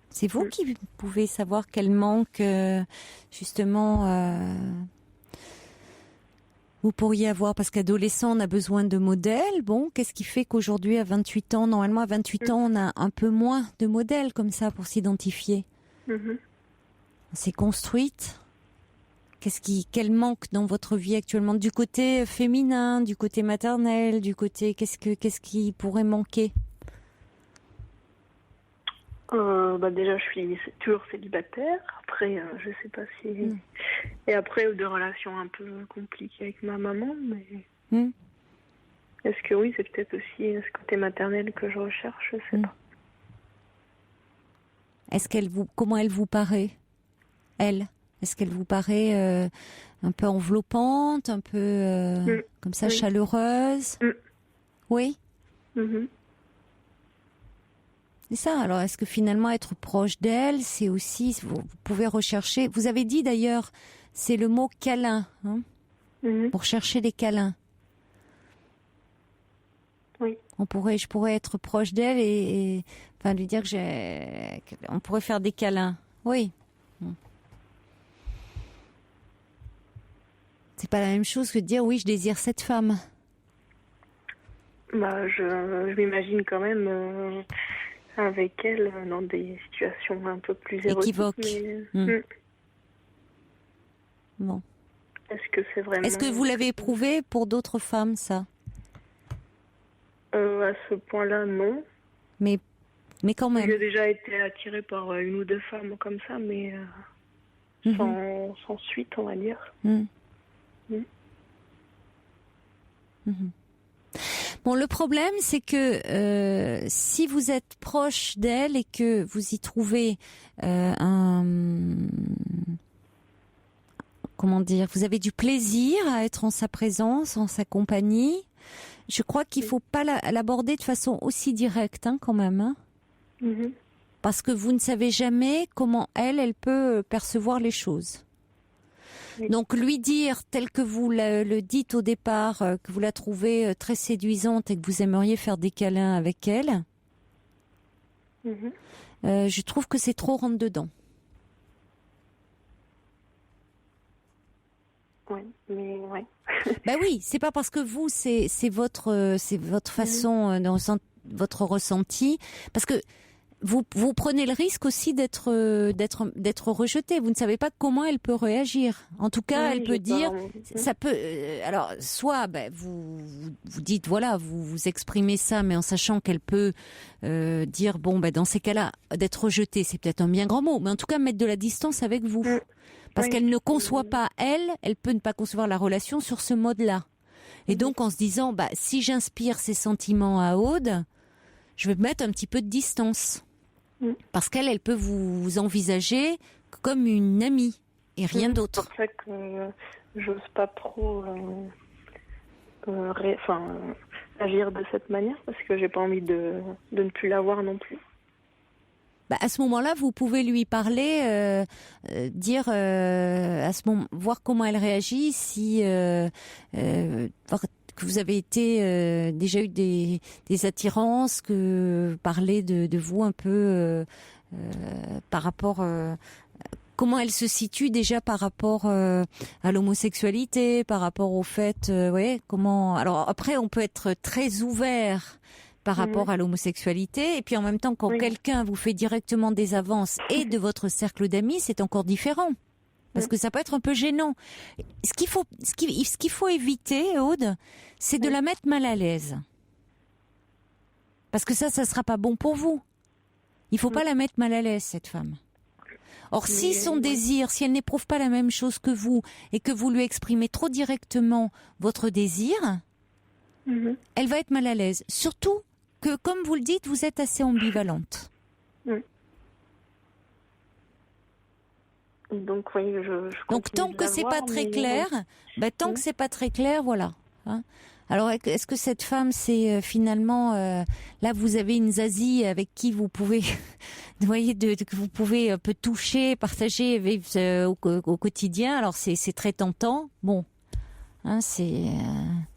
C'est vous qui pouvez savoir quel manque, justement, vous pourriez avoir. Parce qu'adolescent, on a besoin de modèles. Bon, qu'est-ce qui fait qu'aujourd'hui, à 28 ans, normalement, à 28 ans, on a un peu moins de modèles comme ça pour s'identifier? On s'est construite. Quel manque dans votre vie actuellement, du côté féminin, du côté maternel, du côté qu'est-ce qui pourrait manquer? Déjà, je suis toujours célibataire. Après, je sais pas si. Et après, des relations un peu compliquées avec ma maman, mais. Est-ce que oui, c'est peut-être aussi ce côté maternel que je recherche, je sais pas. Comment elle vous paraît? Elle, est-ce qu'elle vous paraît un peu enveloppante, un peu comme ça, chaleureuse? Oui. C'est ça. Alors, est-ce que finalement être proche d'elle, c'est aussi, vous pouvez rechercher. Vous avez dit d'ailleurs, c'est le mot câlin, hein, pour chercher des câlins. Oui. Je pourrais être proche d'elle et enfin lui dire on pourrait faire des câlins. Oui. C'est pas la même chose que de dire oui, je désire cette femme. Bah, je m'imagine quand même avec elle dans des situations un peu plus érotiques. Équivoques. Bon. Est-ce que c'est vraiment... Est-ce que vous l'avez éprouvé pour d'autres femmes, ça? À ce point-là, non. Mais quand même. J'ai déjà été attirée par une ou deux femmes comme ça, mais sans suite, on va dire. Bon, le problème, c'est que si vous êtes proche d'elle et que vous y trouvez comment dire, vous avez du plaisir à être en sa présence, en sa compagnie, je crois qu'il faut pas l'aborder de façon aussi directe, quand même. Hein. Parce que vous ne savez jamais comment elle peut percevoir les choses. Donc lui dire, tel que vous le dites au départ, que vous la trouvez très séduisante et que vous aimeriez faire des câlins avec elle, je trouve que c'est trop rentre dedans. Ben oui, c'est pas parce que vous, c'est votre façon, dans votre ressenti, parce que vous prenez le risque aussi d'être rejeté. Vous ne savez pas comment elle peut réagir. En tout cas, elle peut dire, ça peut. Alors, soit vous dites voilà, vous exprimez ça, mais en sachant qu'elle peut dire bon, dans ces cas-là, d'être rejetée, c'est peut-être un bien grand mot, mais en tout cas mettre de la distance avec vous, parce qu'elle ne conçoit pas elle peut ne pas concevoir la relation sur ce mode-là. Et donc en se disant si j'inspire ces sentiments à Aude, je vais mettre un petit peu de distance. Parce qu'elle peut vous envisager comme une amie et rien d'autre. C'est pour ça que j'ose pas trop agir de cette manière, parce que j'ai pas envie de ne plus la voir non plus. À ce moment-là, vous pouvez lui parler, dire à ce moment, voir comment elle réagit, si voir que vous avez été déjà eu des attirances, que parler de vous un peu par rapport comment elle se situe déjà par rapport à l'homosexualité, par rapport au fait, comment. Alors après, on peut être très ouvert par rapport à l'homosexualité, et puis en même temps, quand quelqu'un vous fait directement des avances et de votre cercle d'amis, c'est encore différent. Parce que ça peut être un peu gênant. Ce qu'il faut éviter, Aude, c'est de la mettre mal à l'aise. Parce que ça sera pas bon pour vous. Il faut pas la mettre mal à l'aise, cette femme. Or, si son désir, si elle n'éprouve pas la même chose que vous, et que vous lui exprimez trop directement votre désir, elle va être mal à l'aise. Surtout que, comme vous le dites, vous êtes assez ambivalente. Donc oui, donc tant que c'est pas très clair, tant que c'est pas très clair, voilà. Hein. Alors est-ce que cette femme, c'est finalement là vous avez une zazie avec qui vous pouvez, vous voyez, que vous pouvez un peu toucher, partager, vivre au quotidien. Alors c'est très tentant. Bon, hein, c'est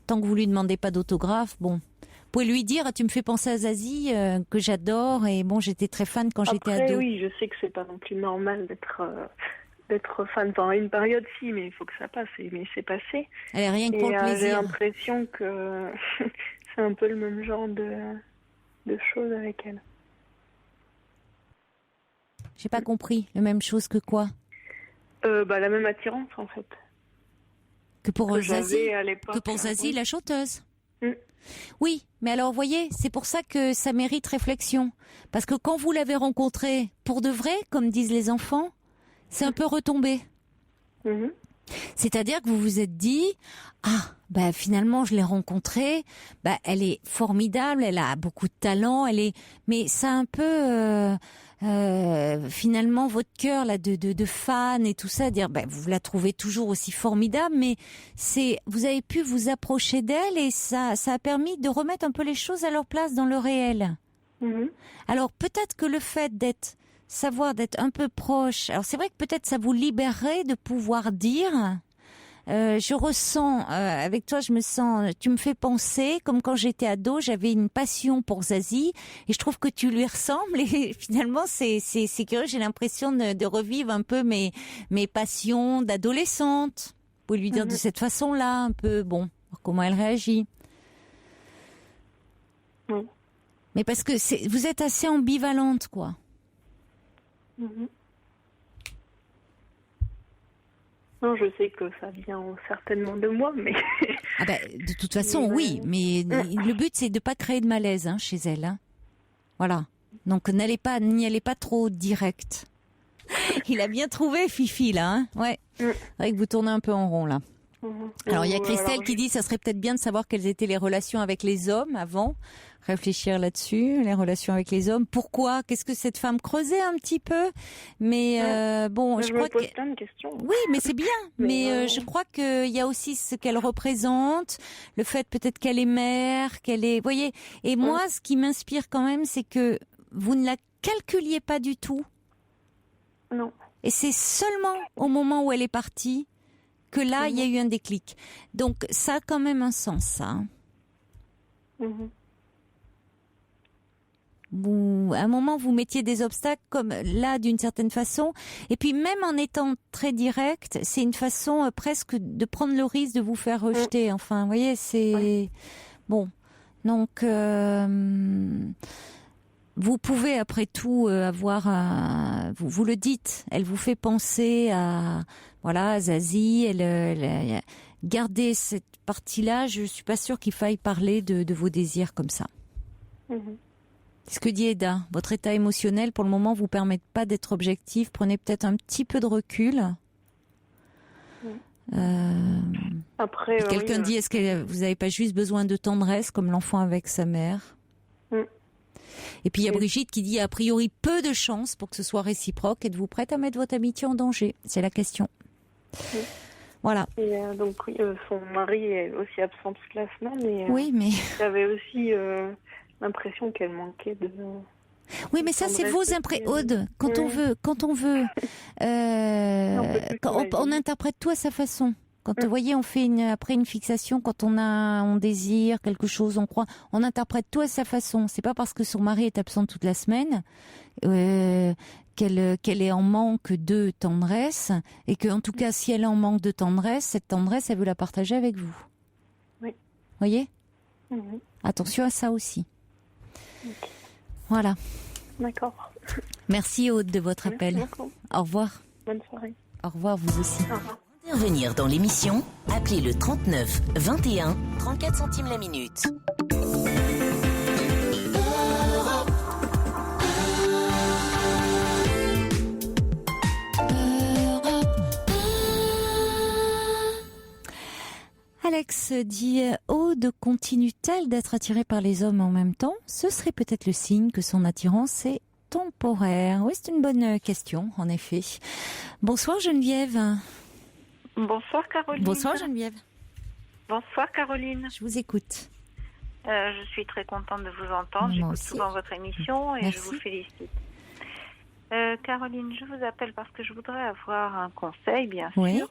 tant que vous lui demandez pas d'autographe, bon. Vous pouvez lui dire, tu me fais penser à Zazie, que j'adore, et bon, j'étais très fan quand j'étais ado. Oui, je sais que c'est pas non plus normal d'être fan pendant une période, si, mais il faut que ça passe, mais c'est passé. Allez, rien que pour le plaisir. J'ai l'impression que c'est un peu le même genre de choses avec elle. J'ai pas compris, la même chose que quoi? La même attirance, en fait. Que pour Zazie, à l'époque. Que pour Zazie, la chanteuse. Oui, mais alors, vous voyez, c'est pour ça que ça mérite réflexion. Parce que quand vous l'avez rencontré pour de vrai, comme disent les enfants, c'est un peu retombé. C'est-à-dire que vous vous êtes dit, finalement, je l'ai rencontrée, elle est formidable, elle a beaucoup de talent, mais ça a un peu, finalement, votre cœur là de fan et tout ça, dire, vous la trouvez toujours aussi formidable, mais vous avez pu vous approcher d'elle et ça a permis de remettre un peu les choses à leur place dans le réel. Alors peut-être que le fait d'être un peu proche, alors c'est vrai que peut-être ça vous libérerait de pouvoir dire, je ressens, avec toi je me sens, tu me fais penser, comme quand j'étais ado, j'avais une passion pour Zazie, et je trouve que tu lui ressembles, et finalement c'est curieux, j'ai l'impression de revivre un peu mes passions d'adolescente. Vous pouvez lui dire de cette façon-là, un peu, bon, voir comment elle réagit. Oui. Mais parce que vous êtes assez ambivalente, quoi. Non, je sais que ça vient certainement de moi, mais... Ah ben, de toute façon, oui, mais le but, c'est de ne pas créer de malaise chez elle. Hein. Voilà. Donc, n'y allez pas trop direct. Il a bien trouvé, Fifi, là. Hein, ouais. C'est vrai que vous tournez un peu en rond, là. Alors, il y a Christelle qui dit ça serait peut-être bien de savoir quelles étaient les relations avec les hommes avant. Réfléchir là-dessus, les relations avec les hommes. Pourquoi? Qu'est-ce que cette femme creusait un petit peu? Mais bon, je crois que... plein de questions. Oui, mais c'est bien. mais je crois qu'il y a aussi ce qu'elle représente, le fait peut-être qu'elle est mère, qu'elle est... Vous voyez. Et moi, ce qui m'inspire quand même, c'est que vous ne la calculiez pas du tout. Non. Et c'est seulement au moment où elle est partie que là, il y a eu un déclic. Donc, ça a quand même un sens, ça. À un moment, vous mettiez des obstacles comme là, d'une certaine façon. Et puis, même en étant très direct, c'est une façon presque de prendre le risque de vous faire rejeter. Enfin, vous voyez, c'est... Bon. Donc, vous pouvez, après tout, avoir... Vous le dites, elle vous fait penser à... Voilà, Zazie, elle gardez cette partie-là. Je suis pas sûre qu'il faille parler de vos désirs comme ça. Ce que dit Eda, votre état émotionnel, pour le moment, vous permet pas d'être objectif. Prenez peut-être un petit peu de recul. Après, quelqu'un dit, est-ce que vous n'avez pas juste besoin de tendresse, comme l'enfant avec sa mère? Et puis il y a Brigitte qui dit, a priori, peu de chances pour que ce soit réciproque. Êtes-vous prête à mettre votre amitié en danger? C'est la question. Voilà. Et donc, son mari est aussi absent toute la semaine. Et, oui, mais... j'avais aussi... l'impression qu'elle manquait de... Oui, mais ça, c'est vos impressions. Aude, quand on veut, on interprète tout à sa façon. Quand vous voyez, on fait après une fixation, quand on désire quelque chose, on croit, on interprète tout à sa façon. C'est pas parce que son mari est absent toute la semaine qu'elle est en manque de tendresse, et que, en tout cas, si elle est en manque de tendresse, cette tendresse, elle veut la partager avec vous. Oui. Voyez ? Attention à ça aussi. Voilà. D'accord. Merci Aude de votre appel. Beaucoup. Au revoir. Bonne soirée. Au revoir, vous aussi. Au revoir. Pour intervenir dans l'émission, appelez le 39 21 34 centimes la minute. Alex dit « Aude continue-t-elle d'être attirée par les hommes en même temps? Ce serait peut-être le signe que son attirance est temporaire. » Oui, c'est une bonne question, en effet. Bonsoir Geneviève. Bonsoir Caroline. Bonsoir Geneviève. Bonsoir Caroline. Je vous écoute. Je suis très contente de vous entendre. J'écoute souvent votre émission et Merci. je vous félicite. Caroline, je vous appelle parce que je voudrais avoir un conseil, bien sûr. Oui.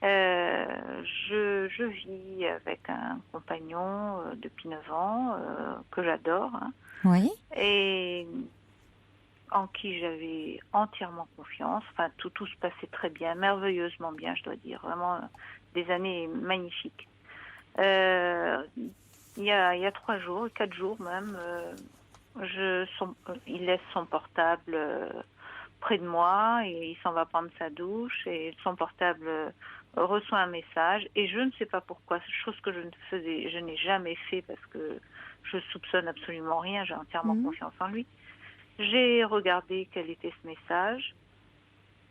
Je vis avec un compagnon depuis 9 ans que j'adore. Oui. Et en qui j'avais entièrement confiance. Enfin, tout se passait très bien, merveilleusement bien, je dois dire. Vraiment des années magnifiques. Il y a 3 jours, 4 jours même, il laisse son portable près de moi et il s'en va prendre sa douche et son portable reçoit un message et je ne sais pas pourquoi, chose que je n'ai jamais fait parce que je soupçonne absolument rien, j'ai entièrement confiance en lui. J'ai regardé quel était ce message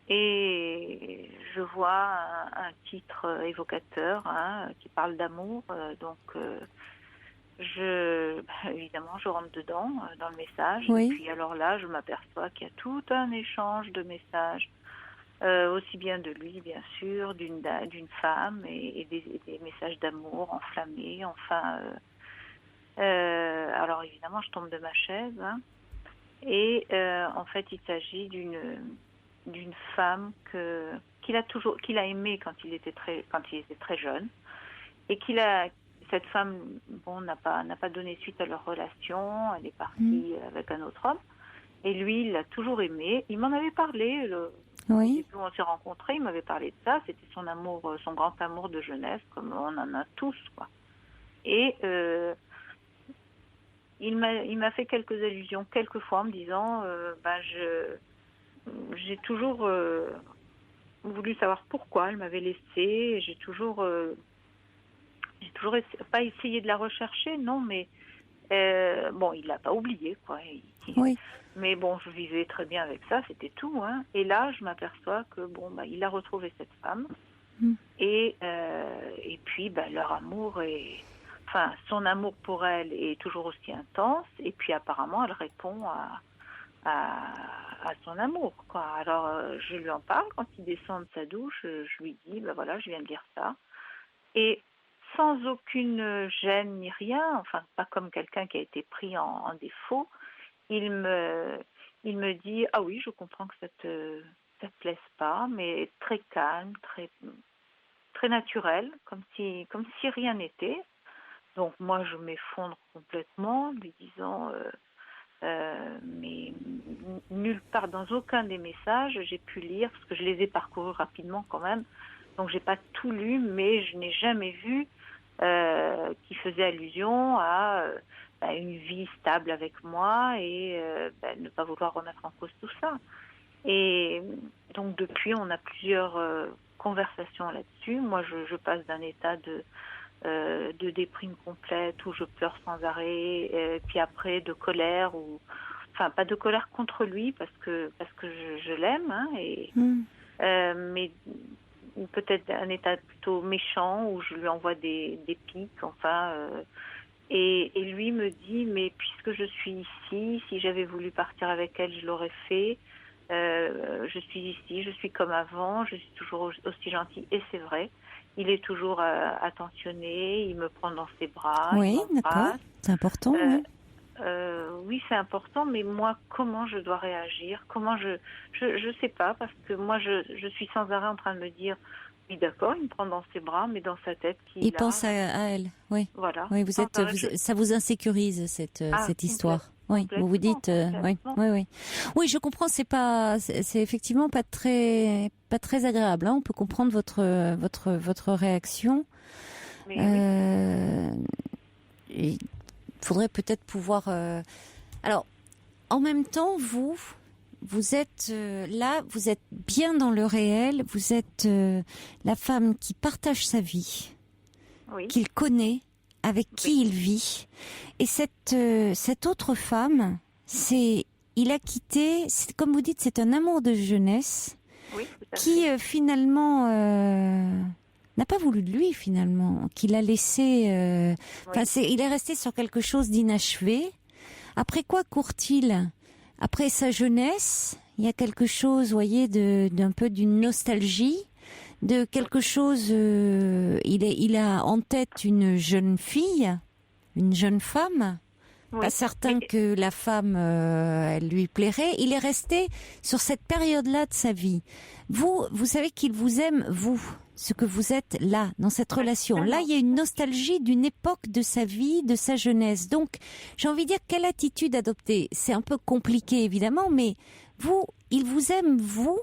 et je vois un titre évocateur qui parle d'amour, évidemment, je rentre dedans, dans le message. Oui. Et puis alors là, je m'aperçois qu'il y a tout un échange de messages, aussi bien de lui, bien sûr, d'une femme, et des messages d'amour enflammés. Enfin, alors évidemment, je tombe de ma chaise. Et en fait, il s'agit d'une femme qu'il a aimée quand il était très jeune, et cette femme, n'a pas donné suite à leur relation. Elle est partie avec un autre homme. Et lui, il l'a toujours aimé. Il m'en avait parlé Oui. Au début, on s'est rencontrés, il m'avait parlé de ça. C'était son amour, son grand amour de jeunesse, comme on en a tous, quoi. Et il m'a fait quelques allusions, quelques fois, en me disant, j'ai toujours voulu savoir pourquoi elle m'avait laissée. J'ai toujours pas essayé de la rechercher, non, mais il l'a pas oublié, quoi. Oui. Mais bon, je vivais très bien avec ça, c'était tout, hein. Et là, je m'aperçois que il a retrouvé cette femme, et puis leur amour son amour pour elle est toujours aussi intense, et puis apparemment, elle répond à son amour, quoi. Alors, je lui en parle quand il descend de sa douche, je lui dis, je viens de dire ça, et sans aucune gêne ni rien, enfin pas comme quelqu'un qui a été pris en défaut, il me dit, ah oui, je comprends que ça te plaise pas, mais très calme, très très naturel, comme si rien n'était. Donc moi je m'effondre complètement, lui disant mais nulle part, dans aucun des messages j'ai pu lire, parce que je les ai parcourus rapidement quand même, donc j'ai pas tout lu, mais je n'ai jamais vu qui faisait allusion à une vie stable avec moi et ne pas vouloir remettre en cause tout ça. Et donc depuis, on a plusieurs conversations là-dessus. Moi, je passe d'un état de déprime complète où je pleure sans arrêt, puis après de colère, pas de colère contre lui parce que je l'aime, hein, mais peut-être un état plutôt méchant où je lui envoie des pics, et lui me dit, mais puisque je suis ici, si j'avais voulu partir avec elle, je l'aurais fait. Je suis ici, je suis comme avant, je suis toujours aussi gentille, et c'est vrai. Il est toujours attentionné, il me prend dans ses bras. Oui, d'accord, c'est important. Oui, c'est important, mais moi, comment je dois réagir? Comment je sais pas, parce que moi, je suis sans arrêt en train de me dire, oui, d'accord, il me prend dans ses bras, mais dans sa tête, il pense à elle, oui. Voilà. Oui, ça vous insécurise cette histoire. Oui, vous vous dites, oui, je comprends. C'est effectivement pas très agréable. Hein. On peut comprendre votre réaction. Il faudrait peut-être pouvoir. Alors, en même temps, vous êtes là, vous êtes bien dans le réel. Vous êtes la femme qui partage sa vie, qu'il connaît, avec qui il vit. Et cette autre femme, il a quitté, comme vous dites, c'est un amour de jeunesse qui finalement n'a pas voulu de lui finalement, qu'il a laissé. Il est resté sur quelque chose d'inachevé. Après quoi court-il? Après sa jeunesse, il y a quelque chose, vous voyez, d'un peu d'une nostalgie, de quelque chose. Il a en tête une jeune fille, une jeune femme. Pas certain que la femme, elle lui plairait. Il est resté sur cette période-là de sa vie. Vous savez qu'il vous aime, vous, ce que vous êtes là, dans cette relation. Là, il y a une nostalgie d'une époque de sa vie, de sa jeunesse. Donc, j'ai envie de dire, quelle attitude adopter? C'est un peu compliqué, évidemment, mais il vous aime, vous.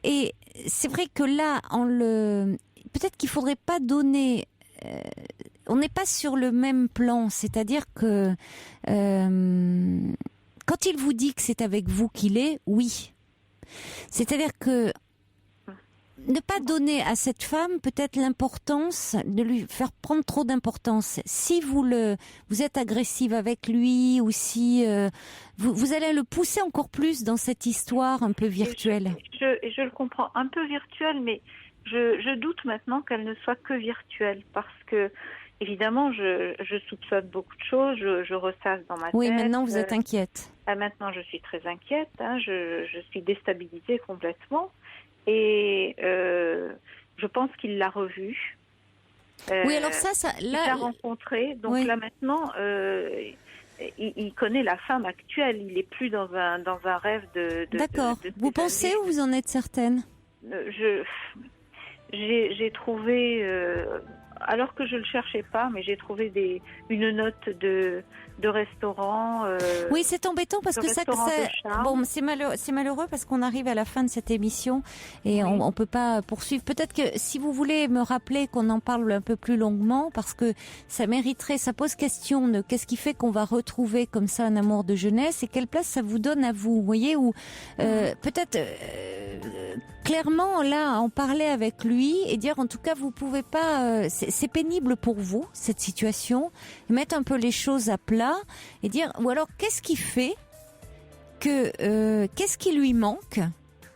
Et c'est vrai que là, peut-être qu'il faudrait pas donner. On n'est pas sur le même plan, c'est-à-dire que quand il vous dit que c'est avec vous qu'il est, oui. C'est-à-dire que ne pas donner à cette femme peut-être l'importance, de lui faire prendre trop d'importance. Si vous êtes agressive avec lui, ou si vous allez le pousser encore plus dans cette histoire un peu virtuelle. Je le comprends, un peu virtuelle, mais je doute maintenant qu'elle ne soit que virtuelle, parce que évidemment, je soupçonne beaucoup de choses, je ressasse dans ma tête. Oui, maintenant vous êtes inquiète. Maintenant, je suis très inquiète, hein, je suis déstabilisée complètement. Et je pense qu'il l'a revu. Oui, alors là, il l'a rencontré. Donc là maintenant, il connaît la femme actuelle. Il est plus dans un rêve de. D'accord. Vous pensez ou vous en êtes certaine? J'ai trouvé alors que je le cherchais pas, mais j'ai trouvé une note de restaurant. Oui, c'est embêtant parce que bon, c'est malheureux parce qu'on arrive à la fin de cette émission et on peut pas poursuivre. Peut-être que si vous voulez me rappeler qu'on en parle un peu plus longuement, parce que ça mériterait, ça pose question de qu'est-ce qui fait qu'on va retrouver comme ça un amour de jeunesse et quelle place ça vous donne à vous, voyez, ou peut-être clairement là en parler avec lui et dire en tout cas vous pouvez pas, c'est pénible pour vous cette situation, mettre un peu les choses à plat et dire, ou alors qu'est-ce qui fait que qu'est-ce qui lui manque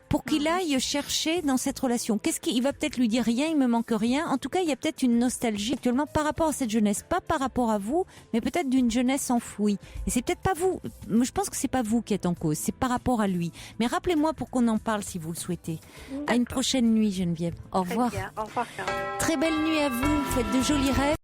pour qu'il aille chercher dans cette relation. Il va peut-être lui dire rien, il me manque rien. En tout cas, il y a peut-être une nostalgie actuellement par rapport à cette jeunesse, pas par rapport à vous, mais peut-être d'une jeunesse enfouie. Et c'est peut-être pas vous. Je pense que c'est pas vous qui êtes en cause, c'est par rapport à lui. Mais rappelez-moi pour qu'on en parle si vous le souhaitez. D'accord. À une prochaine nuit, Geneviève. Au revoir. Très bien. Au revoir, Caroline. Très belle nuit à vous. Faites de jolis rêves.